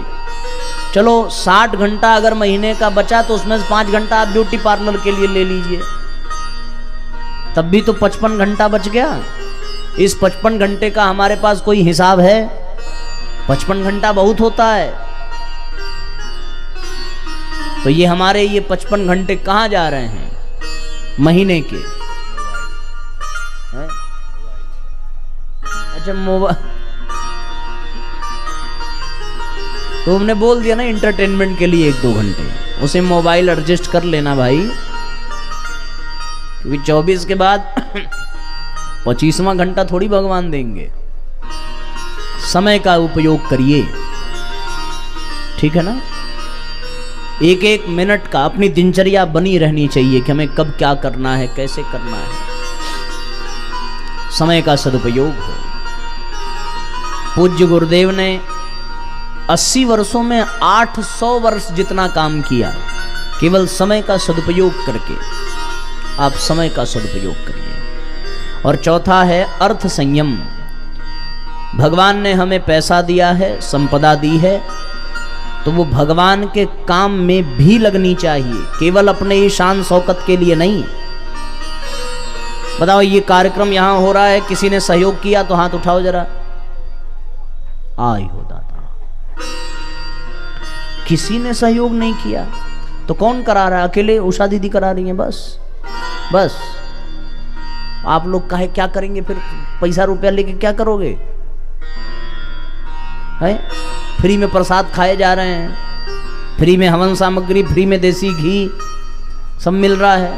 चलो 60 घंटा अगर महीने का बचा तो उसमें से 5 घंटा आप ब्यूटी पार्लर के लिए ले लीजिए, तब भी तो 55 घंटा बच गया। इस 55 घंटे का हमारे पास कोई हिसाब है? 55 घंटा बहुत होता है। तो ये हमारे ये 55 घंटे कहाँ जा रहे हैं महीने के? है? अच्छा मोबाइल तो हमने बोल दिया ना इंटरटेनमेंट के लिए 1-2 घंटे, उसे मोबाइल एडजस्ट कर लेना भाई, क्योंकि 24 के बाद 25वां घंटा थोड़ी भगवान देंगे। समय का उपयोग करिए, ठीक है ना। एक एक मिनट का अपनी दिनचर्या बनी रहनी चाहिए कि हमें कब क्या करना है, कैसे करना है, समय का सदुपयोग हो। पूज्य गुरुदेव ने 80 वर्षों में 800 वर्ष जितना काम किया, केवल समय का सदुपयोग करके। आप समय का सदुपयोग करिए। और चौथा है अर्थ संयम। भगवान ने हमें पैसा दिया है, संपदा दी है, तो वो भगवान के काम में भी लगनी चाहिए, केवल अपने ही शान शौकत के लिए नहीं। बताओ, ये कार्यक्रम यहां हो रहा है, किसी ने सहयोग किया तो हाथ उठाओ जरा। आई हो दादा, किसी ने सहयोग नहीं किया तो कौन करा रहा है? अकेले उषा दीदी करा रही हैं, बस। आप लोग काहे क्या करेंगे फिर? पैसा रुपया लेके क्या करोगे? है फ्री में प्रसाद खाए जा रहे हैं, फ्री में हवन सामग्री, फ्री में देसी घी सब मिल रहा है,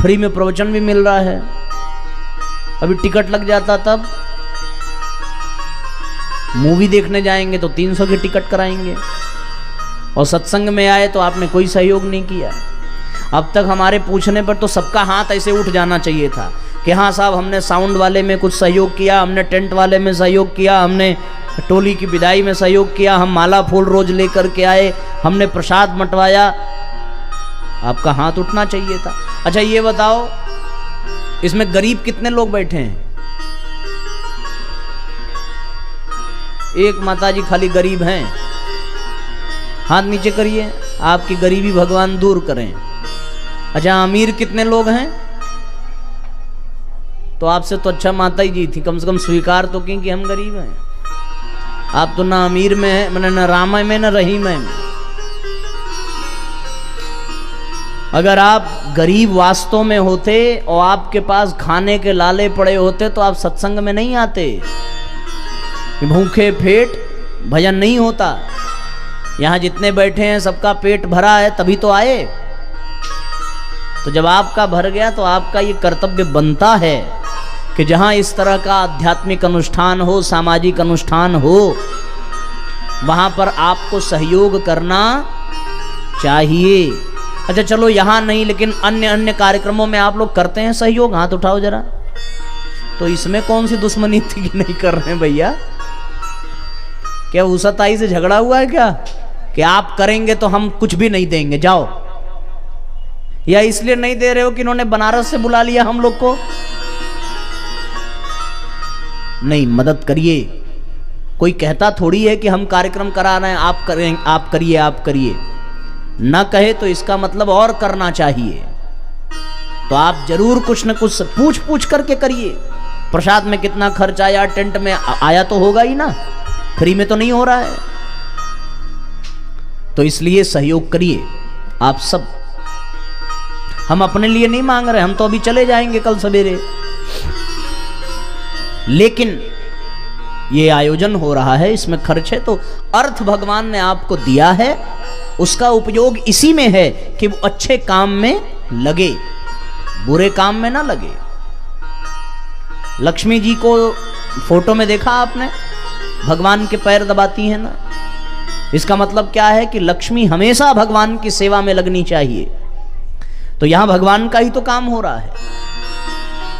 फ्री में प्रवचन भी मिल रहा है। अभी टिकट लग जाता तब। मूवी देखने जाएंगे तो 300 की टिकट कराएंगे, और सत्संग में आए तो आपने कोई सहयोग नहीं किया। अब तक हमारे पूछने पर तो सबका हाथ ऐसे उठ जाना चाहिए था कि हाँ साहब, हमने साउंड वाले में कुछ सहयोग किया, हमने टेंट वाले में सहयोग किया, हमने टोली की विदाई में सहयोग किया, हम माला फूल रोज लेकर के आए, हमने प्रसाद बंटवाया। आपका हाथ उठना चाहिए था। अच्छा ये बताओ, इसमें गरीब कितने लोग बैठे हैं? एक माताजी खाली गरीब हैं, हाथ नीचे करिए। आपकी गरीबी भगवान दूर करें। अच्छा अमीर कितने लोग हैं? तो आपसे तो अच्छा माता जी थी, कम से कम स्वीकार तो की कि हम गरीब हैं। आप तो ना अमीर में है, मैंने ना रामा में ना रहीम में। अगर आप गरीब वास्तव में होते और आपके पास खाने के लाले पड़े होते तो आप सत्संग में नहीं आते। भूखे पेट भजन नहीं होता। यहां जितने बैठे हैं सबका पेट भरा है तभी तो आए। तो जब आपका भर गया तो आपका ये कर्तव्य बनता है कि जहां इस तरह का आध्यात्मिक अनुष्ठान हो, सामाजिक अनुष्ठान हो, वहां पर आपको सहयोग करना चाहिए। अच्छा चलो यहां नहीं, लेकिन अन्य कार्यक्रमों में आप लोग करते हैं सहयोग? हाथ उठाओ जरा। तो इसमें कौन सी दुश्मनी थी कि नहीं कर रहे हैं भैया? क्या उषा ताई से झगड़ा हुआ है क्या कि आप करेंगे तो हम कुछ भी नहीं देंगे, जाओ? या इसलिए नहीं दे रहे हो कि इन्होंने बनारस से बुला लिया हम लोग को? नहीं, मदद करिए। कोई कहता थोड़ी है कि हम कार्यक्रम करा रहे हैं, आप करें, आप करिए, आप करिए। ना कहे तो इसका मतलब और करना चाहिए। तो आप जरूर कुछ न कुछ पूछ करके करिए। प्रसाद में कितना खर्च आया, टेंट में आया तो होगा ही ना, फ्री में तो नहीं हो रहा है। तो इसलिए सहयोग करिए आप सब। हम अपने लिए नहीं मांग रहे, हम तो अभी चले जाएंगे कल सवेरे, लेकिन ये आयोजन हो रहा है, इसमें खर्च है, तो अर्थ भगवान ने आपको दिया है, उसका उपयोग इसी में है कि वो अच्छे काम में लगे, बुरे काम में ना लगे। लक्ष्मी जी को फोटो में देखा आपने, भगवान के पैर दबाती हैं ना। इसका मतलब क्या है कि लक्ष्मी हमेशा भगवान की सेवा में लगनी चाहिए। तो यहां भगवान का ही तो काम हो रहा है।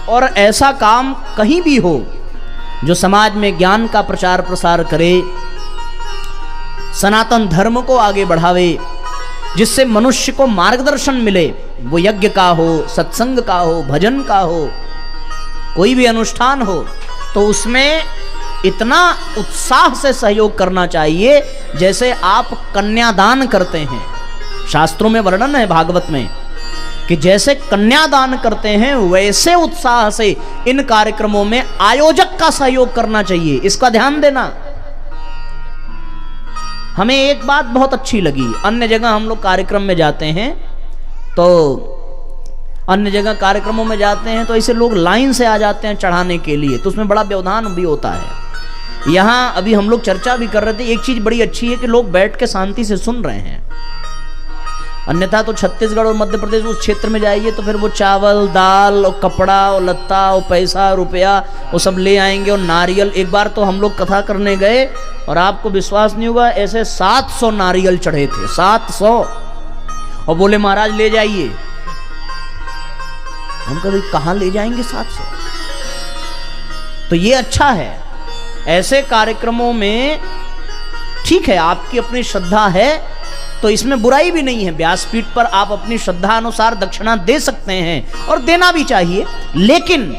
और ऐसा काम कहीं भी हो जो समाज में ज्ञान का प्रचार प्रसार करे, सनातन धर्म को आगे बढ़ावे, जिससे मनुष्य को मार्गदर्शन मिले, वो यज्ञ का हो, सत्संग का हो, भजन का हो, कोई भी अनुष्ठान हो, तो उसमें इतना उत्साह से सहयोग करना चाहिए जैसे आप कन्यादान करते हैं। शास्त्रों में वर्णन है भागवत में कि जैसे कन्यादान करते हैं वैसे उत्साह से इन कार्यक्रमों में आयोजक का सहयोग करना चाहिए। इसका ध्यान देना। हमें एक बात बहुत अच्छी लगी, अन्य जगह हम लोग कार्यक्रम में जाते हैं तो अन्य जगह कार्यक्रमों में जाते हैं तो ऐसे लोग लाइन से आ जाते हैं चढ़ाने के लिए, तो उसमें बड़ा व्यवधान भी होता है। यहां अभी हम लोग चर्चा भी कर रहे थे, एक चीज बड़ी अच्छी है कि लोग बैठ के शांति से सुन रहे हैं। अन्यथा तो छत्तीसगढ़ और मध्य प्रदेश उस क्षेत्र में जाइए तो फिर वो चावल दाल और कपड़ा और लत्ता और पैसा रुपया वो सब ले आएंगे और नारियल। एक बार तो हम लोग कथा करने गए और आपको विश्वास नहीं होगा, ऐसे 700 नारियल चढ़े थे, 700, और बोले महाराज ले जाइए। हम कभी कहाँ ले जाएंगे 700? तो ये अच्छा है, ऐसे कार्यक्रमों में ठीक है, आपकी अपनी श्रद्धा है तो इसमें बुराई भी नहीं है। व्यासपीठ पर आप अपनी श्रद्धा अनुसार दक्षिणा दे सकते हैं और देना भी चाहिए, लेकिन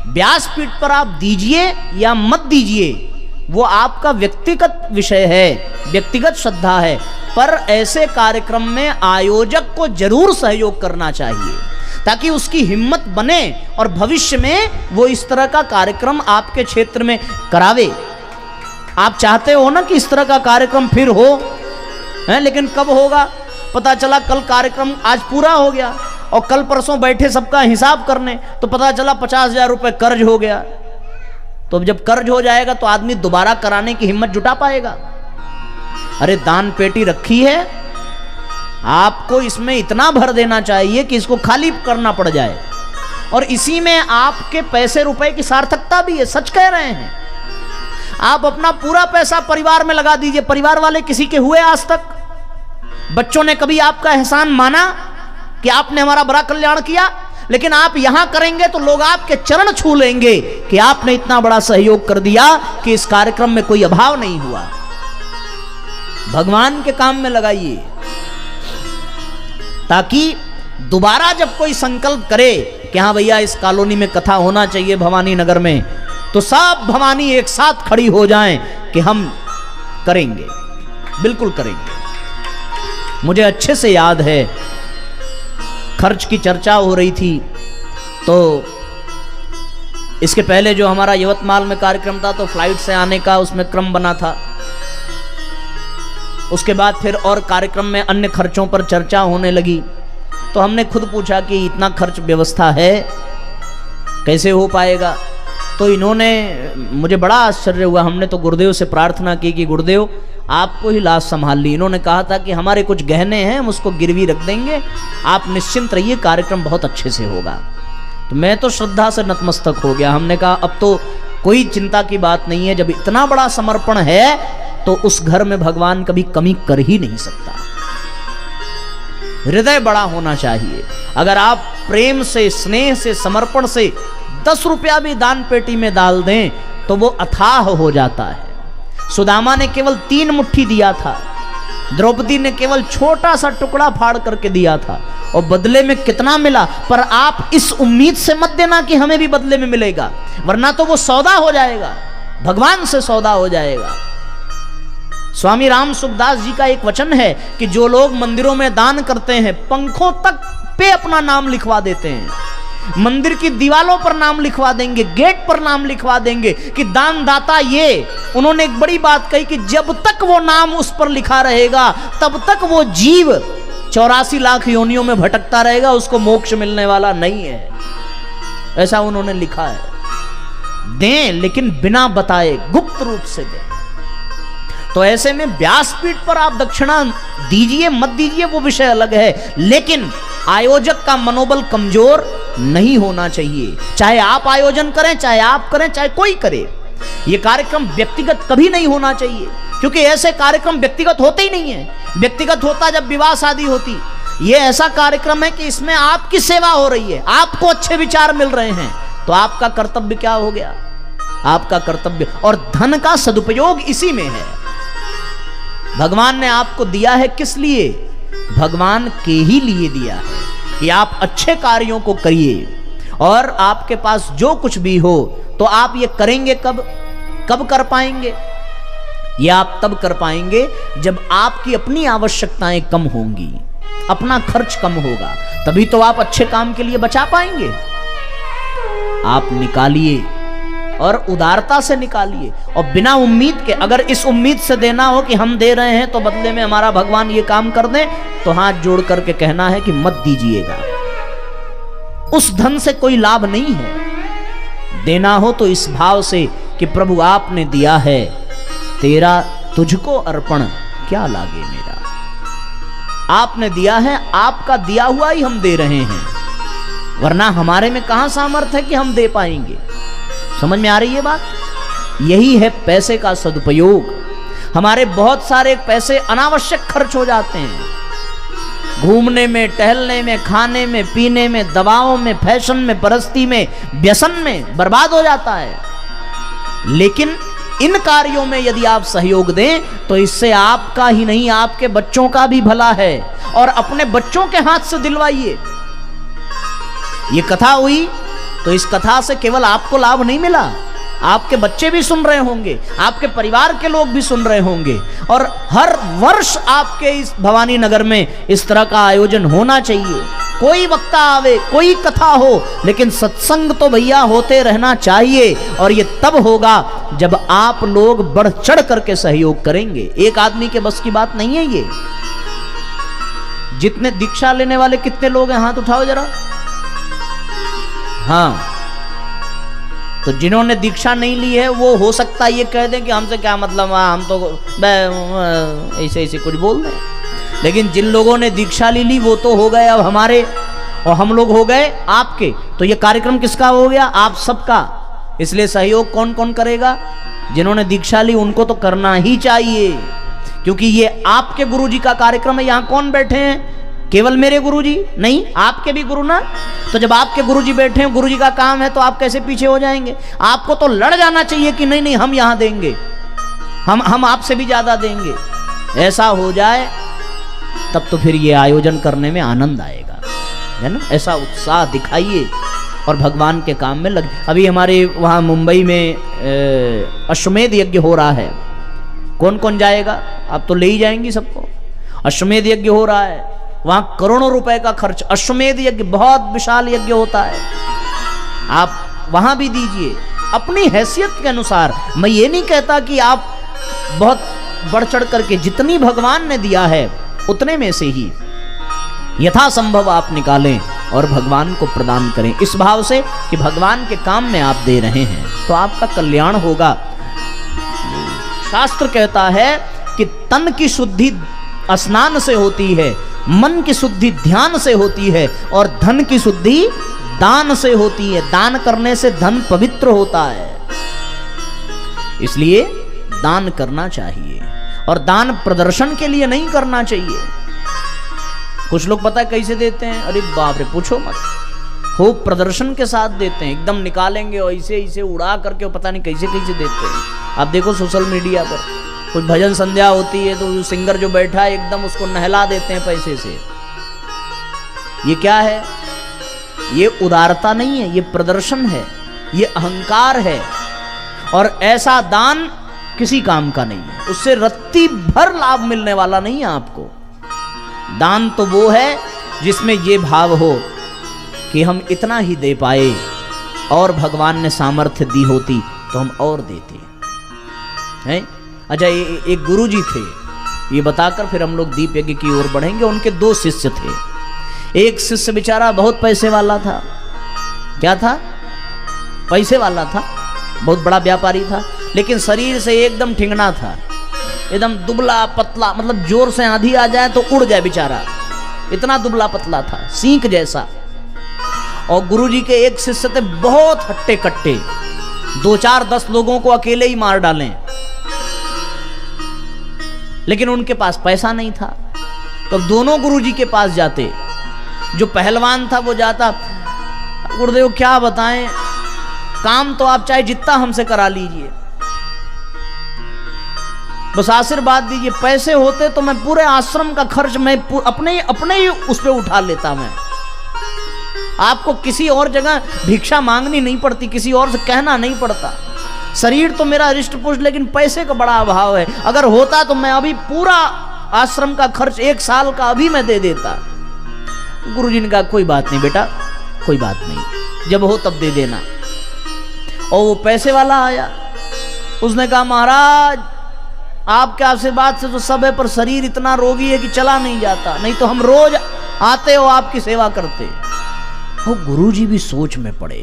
व्यासपीठ पर आप दीजिए या मत दीजिए वो आपका व्यक्तिगत विषय है, व्यक्तिगत श्रद्धा है। पर ऐसे कार्यक्रम में आयोजक को जरूर सहयोग करना चाहिए ताकि उसकी हिम्मत बने और भविष्य में वो इस तरह का कार्यक्रम आपके क्षेत्र में करावे। आप चाहते हो ना कि इस तरह का कार्यक्रम फिर हो, है, लेकिन कब होगा पता चला कल कार्यक्रम आज पूरा हो गया और कल परसों बैठे सबका हिसाब करने तो पता चला 50,000 रुपए कर्ज हो गया। तो जब कर्ज हो जाएगा तो आदमी दोबारा कराने की हिम्मत जुटा पाएगा? अरे दान पेटी रखी है, आपको इसमें इतना भर देना चाहिए कि इसको खाली करना पड़ जाए, और इसी में आपके पैसे रुपए की सार्थकता भी है। सच कह रहे हैं, आप अपना पूरा पैसा परिवार में लगा दीजिए। परिवार वाले किसी के हुए आज तक? बच्चों ने कभी आपका एहसान माना कि आपने हमारा बड़ा कल्याण किया? लेकिन आप यहां करेंगे तो लोग आपके चरण छू लेंगे कि आपने इतना बड़ा सहयोग कर दिया कि इस कार्यक्रम में कोई अभाव नहीं हुआ। भगवान के काम में लगाइए ताकि दोबारा जब कोई संकल्प करे कि हाँ भैया इस कॉलोनी में कथा होना चाहिए भवानी नगर में, तो सब भवानी एक साथ खड़ी हो जाएं कि हम करेंगे, बिल्कुल करेंगे। मुझे अच्छे से याद है, खर्च की चर्चा हो रही थी तो इसके पहले जो हमारा यवतमाल में कार्यक्रम था तो फ्लाइट से आने का उसमें क्रम बना था। उसके बाद फिर और कार्यक्रम में अन्य खर्चों पर चर्चा होने लगी तो हमने खुद पूछा कि इतना खर्च व्यवस्था है, कैसे हो पाएगा? तो इन्होंने, मुझे बड़ा आश्चर्य हुआ, हमने तो गुरुदेव से प्रार्थना की कि गुरुदेव आपको ही लाश संभाल ली। इन्होंने कहा था कि हमारे कुछ गहने हैं, हम उसको गिरवी रख देंगे, आप निश्चिंत रहिए, कार्यक्रम बहुत अच्छे से होगा। तो मैं तो श्रद्धा से नतमस्तक हो गया। हमने कहा अब तो कोई चिंता की बात नहीं है, जब इतना बड़ा समर्पण है तो उस घर में भगवान कभी कमी कर ही नहीं सकता। हृदय बड़ा होना चाहिए। अगर आप प्रेम से, स्नेह से, समर्पण से 10 रुपया भी दान पेटी में डाल दें तो वो अथाह हो जाता है। सुदामा ने केवल 3 मुट्ठी दिया था, द्रौपदी ने केवल छोटा सा टुकड़ा फाड़ करके दिया था, और बदले में कितना मिला। पर आप इस उम्मीद से मत देना कि हमें भी बदले में मिलेगा, वरना तो वो सौदा हो जाएगा, भगवान से सौदा हो जाएगा। स्वामी राम सुखदास जी का एक वचन है कि जो लोग मंदिरों में दान करते हैं पंखों तक पे अपना नाम लिखवा देते हैं, मंदिर की दीवालों पर नाम लिखवा देंगे, गेट पर नाम लिखवा देंगे कि दानदाता ये। उन्होंने एक बड़ी बात कही कि जब तक वो नाम उस पर लिखा रहेगा तब तक वो जीव 84 लाख योनियों में भटकता रहेगा, उसको मोक्ष मिलने वाला नहीं है। ऐसा उन्होंने लिखा है। दें लेकिन बिना बताए, गुप्त रूप से दें। तो ऐसे में व्यासपीठ पर आप दक्षिणा दीजिए मत दीजिए वो विषय अलग है, लेकिन आयोजक का मनोबल कमजोर नहीं होना चाहिए। चाहे आप आयोजन करें, चाहे आप करें, चाहे कोई करे, ये कार्यक्रम व्यक्तिगत कभी नहीं होना चाहिए, क्योंकि ऐसे कार्यक्रम व्यक्तिगत होते ही नहीं है। व्यक्तिगत होता जब विवाह शादी होती। ये ऐसा कार्यक्रम है कि इसमें आपकी सेवा हो रही है, आपको अच्छे विचार मिल रहे हैं, तो आपका कर्तव्य क्या हो गया? आपका कर्तव्य और धन का सदुपयोग इसी में है। भगवान ने आपको दिया है किस लिए? भगवान के ही लिए दिया है कि आप अच्छे कार्यों को करिए, और आपके पास जो कुछ भी हो तो आप ये करेंगे कब कर पाएंगे? ये आप तब कर पाएंगे जब आपकी अपनी आवश्यकताएं कम होंगी, अपना खर्च कम होगा, तभी तो आप अच्छे काम के लिए बचा पाएंगे। आप निकालिए और उदारता से निकालिए, और बिना उम्मीद के। अगर इस उम्मीद से देना हो कि हम दे रहे हैं तो बदले में हमारा भगवान ये काम कर दे, तो हाथ जोड़ करके कहना है कि मत दीजिएगा। उस धन से कोई लाभ नहीं है। देना हो तो इस भाव से कि प्रभु आपने दिया है, तेरा तुझको अर्पण क्या लागे मेरा। आपने दिया है, आपका दिया हुआ ही हम दे रहे हैं, वरना हमारे में कहां सामर्थ्य है कि हम दे पाएंगे। समझ में आ रही है बात? यही है पैसे का सदुपयोग। हमारे बहुत सारे पैसे अनावश्यक खर्च हो जाते हैं, घूमने में, टहलने में, खाने में, पीने में, दवाओं में, फैशन में, परस्ती में, व्यसन में बर्बाद हो जाता है। लेकिन इन कार्यों में यदि आप सहयोग दें तो इससे आपका ही नहीं, आपके बच्चों का भी भला है, और अपने बच्चों के हाथ से दिलवाइए। ये कथा हुई तो इस कथा से केवल आपको लाभ नहीं मिला, आपके बच्चे भी सुन रहे होंगे, आपके परिवार के लोग भी सुन रहे होंगे, और हर वर्ष आपके इस भवानी नगर में इस तरह का आयोजन होना चाहिए। कोई वक्ता आवे, कोई कथा हो, लेकिन सत्संग तो भैया होते रहना चाहिए। और ये तब होगा जब आप लोग बढ़ चढ़ करके सहयोग करेंगे। एक आदमी के बस की बात नहीं है ये। जितने दीक्षा लेने वाले कितने लोग हैं, हाथ उठाओ जरा। हाँ, तो जिन्होंने दीक्षा नहीं ली है वो हो सकता है ये कह दें कि हमसे क्या मतलब, हम तो ऐसे ऐसे कुछ बोल दें। लेकिन जिन लोगों ने दीक्षा ली वो तो हो गए अब हमारे, और हम लोग हो गए आपके। तो ये कार्यक्रम किसका हो गया? आप सबका। इसलिए सहयोग कौन कौन करेगा? जिन्होंने दीक्षा ली उनको तो करना ही चाहिए, क्योंकि ये आपके गुरुजी का कार्यक्रम है। यहाँ कौन बैठे हैं? केवल मेरे गुरुजी नहीं, आपके भी गुरु ना। तो जब आपके गुरुजी बैठे हैं, गुरुजी का काम है, तो आप कैसे पीछे हो जाएंगे? आपको तो लड़ जाना चाहिए कि नहीं नहीं, हम यहां देंगे, हम आपसे भी ज्यादा देंगे। ऐसा हो जाए तब तो फिर ये आयोजन करने में आनंद आएगा, है ना। ऐसा उत्साह दिखाइए और भगवान के काम में लग। अभी हमारे वहां मुंबई में अश्वमेध यज्ञ हो रहा है। कौन कौन जाएगा? आप तो ले ही जाएंगी सबको। अश्वमेध यज्ञ हो रहा है, वहां करोड़ों रुपए का खर्च। अश्वमेध यज्ञ बहुत विशाल यज्ञ होता है, आप वहां भी दीजिए अपनी हैसियत के अनुसार। मैं ये नहीं कहता कि आप बहुत बढ़ चढ़ करके, जितनी भगवान ने दिया है उतने में से ही यथासंभव आप निकालें और भगवान को प्रदान करें, इस भाव से कि भगवान के काम में आप दे रहे हैं तो आपका कल्याण होगा। शास्त्र कहता है कि तन की शुद्धि स्नान से होती है, मन की शुद्धि ध्यान से होती है, और धन की शुद्धि दान से होती है। दान करने से धन पवित्र होता है, इसलिए दान करना चाहिए। और दान प्रदर्शन के लिए नहीं करना चाहिए। कुछ लोग पता है कैसे देते हैं? अरे बाप रे, पूछो मत, हो प्रदर्शन के साथ देते हैं, एकदम निकालेंगे और ऐसे ऐसे उड़ा करके, पता नहीं कैसे कैसे देते हैं। आप देखो सोशल मीडिया पर कुछ भजन संध्या होती है तो सिंगर जो बैठा है एकदम उसको नहला देते हैं पैसे से। ये क्या है? ये उदारता नहीं है, ये प्रदर्शन है, ये अहंकार है। और ऐसा दान किसी काम का नहीं है, उससे रत्ती भर लाभ मिलने वाला नहीं है आपको। दान तो वो है जिसमें ये भाव हो कि हम इतना ही दे पाए, और भगवान ने सामर्थ्य दी होती तो हम और देते हैं। अच्छा, एक गुरुजी थे, ये बताकर फिर हम लोग दीप यज्ञ की ओर बढ़ेंगे। उनके 2 शिष्य थे। एक शिष्य बेचारा बहुत पैसे वाला था। क्या था? पैसे वाला था, बहुत बड़ा व्यापारी था, लेकिन शरीर से एकदम ठिंगना था, एकदम दुबला पतला, मतलब जोर से आंधी आ जाए तो उड़ जाए बेचारा, इतना दुबला पतला था, सींक जैसा। और गुरुजी के एक शिष्य थे बहुत हट्टे कट्टे, 2 4 10 लोगों को अकेले ही मार डालें, लेकिन उनके पास पैसा नहीं था। तो दोनों गुरुजी के पास जाते। जो पहलवान था वो जाता, गुरुदेव क्या बताएं, काम तो आप चाहे जितना हमसे करा लीजिए, बस आशीर्वाद दीजिए। पैसे होते तो मैं पूरे आश्रम का खर्च मैं अपने ही उस पे उठा लेता। मैं आपको किसी और जगह भिक्षा मांगनी नहीं पड़ती, किसी और से कहना नहीं पड़ता। शरीर तो मेरा रिष्ट पुष्ट, लेकिन पैसे का बड़ा अभाव है। अगर होता तो मैं अभी पूरा आश्रम का खर्च 1 साल का अभी मैं दे देता। गुरुजी ने कहा कोई बात नहीं बेटा, कोई बात नहीं, जब हो तब दे देना। और वो पैसे वाला आया, उसने कहा महाराज आपके आशीर्वाद से तो सब है, पर शरीर इतना रोगी है कि चला नहीं जाता, नहीं तो हम रोज आते हो आपकी सेवा करते। वो गुरुजी भी सोच में पड़े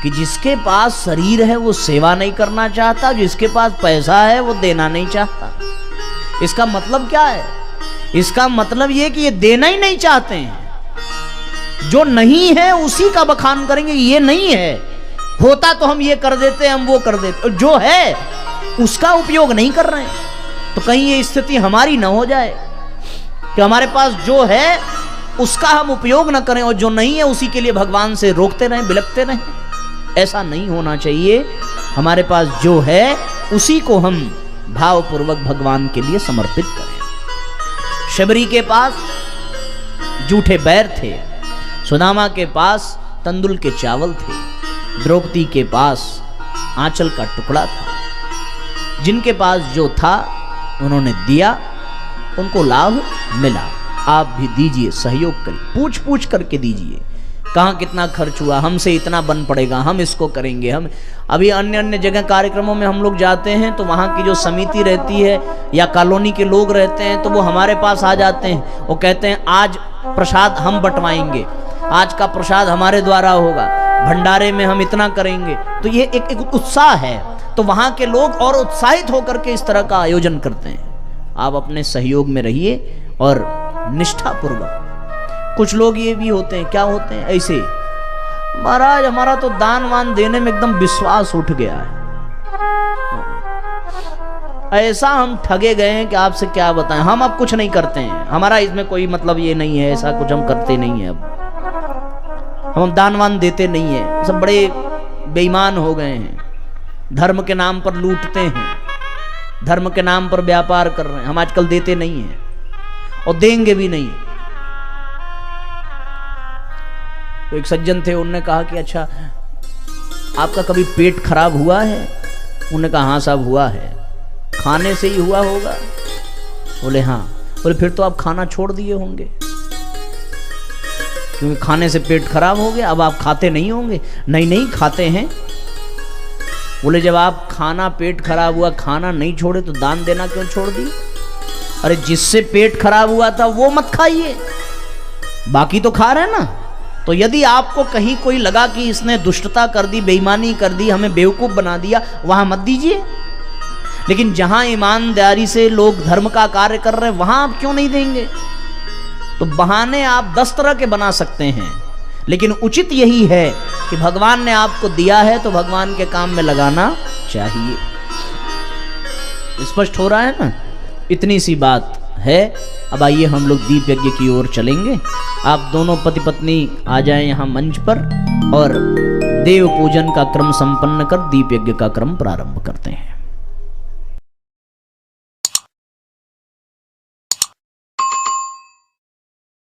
कि कि जिसके पास शरीर है वो सेवा नहीं करना चाहता, जिसके पास पैसा है वो देना नहीं चाहता। इसका मतलब क्या है? इसका मतलब ये कि ये देना ही नहीं चाहते हैं। जो नहीं है उसी का बखान करेंगे, ये नहीं है, होता तो हम ये कर देते, हम वो कर देते। जो है उसका उपयोग नहीं कर रहे हैं। तो कहीं ये स्थिति हमारी ना हो जाए कि हमारे पास जो है उसका हम उपयोग ना करें और जो नहीं है उसी के लिए भगवान से रोकते रहें, बिलखते रहें। ऐसा नहीं होना चाहिए। हमारे पास जो है उसी को हम भावपूर्वक भगवान के लिए समर्पित करें। शबरी के पास जूठे बैर थे, सुदामा के पास तंदुल के चावल थे, द्रौपदी के पास आंचल का टुकड़ा था। जिनके पास जो था उन्होंने दिया, उनको लाभ मिला। आप भी दीजिए, सहयोग करिए, पूछ पूछ करके दीजिए। कहाँ कितना खर्च हुआ, हमसे इतना बन पड़ेगा, हम इसको करेंगे। हम अभी अन्य अन्य जगह कार्यक्रमों में हम लोग जाते हैं तो वहाँ की जो समिति रहती है या कॉलोनी के लोग रहते हैं तो वो हमारे पास आ जाते हैं। वो कहते हैं आज प्रसाद हम बंटवाएंगे, आज का प्रसाद हमारे द्वारा होगा, भंडारे में हम इतना करेंगे। तो ये एक उत्साह है। तो वहाँ के लोग और उत्साहित होकर के इस तरह का आयोजन करते हैं। आप अपने सहयोग में रहिए और निष्ठापूर्वक। कुछ लोग ये भी होते हैं, क्या होते हैं ऐसे, महाराज हमारा तो दान वान देने में एकदम विश्वास उठ गया है, ऐसा हम ठगे गए हैं कि आपसे क्या बताएं, हम अब कुछ नहीं करते हैं, हमारा इसमें कोई मतलब ये नहीं है, ऐसा कुछ हम करते नहीं है, अब हम दान वान देते नहीं है। सब बड़े बेईमान हो गए हैं, धर्म के नाम पर लूटते हैं, धर्म के नाम पर व्यापार कर रहे हैं। हम आजकल देते नहीं हैं और देंगे भी नहीं। तो एक सज्जन थे, उन्होंने कहा कि अच्छा आपका कभी पेट खराब हुआ है? उन्होंने कहा हाँ साहब हुआ है। खाने से ही हुआ होगा? बोले हाँ। बोले फिर तो आप खाना छोड़ दिए होंगे, क्योंकि खाने से पेट खराब हो गया, अब आप खाते नहीं होंगे। नहीं नहीं खाते हैं। बोले जब आप खाना पेट खराब हुआ खाना नहीं छोड़े तो दान देना क्यों छोड़ दिए? अरे जिससे पेट खराब हुआ था वो मत खाइए, बाकी तो खा रहे हैं ना। तो यदि आपको कहीं कोई लगा कि इसने दुष्टता कर दी, बेईमानी कर दी, हमें बेवकूफ बना दिया, वहां मत दीजिए। लेकिन जहां ईमानदारी से लोग धर्म का कार्य कर रहे हैं वहां आप क्यों नहीं देंगे? तो बहाने आप 10 तरह के बना सकते हैं, लेकिन उचित यही है कि भगवान ने आपको दिया है तो भगवान के काम में लगाना चाहिए। स्पष्ट हो रहा है ना? इतनी सी बात है। अब आइए हम लोग दीप यज्ञ की ओर चलेंगे। आप दोनों पति पत्नी आ जाएं यहाँ मंच पर और देव पूजन का क्रम संपन्न कर दीप यज्ञ का क्रम प्रारंभ करते हैं।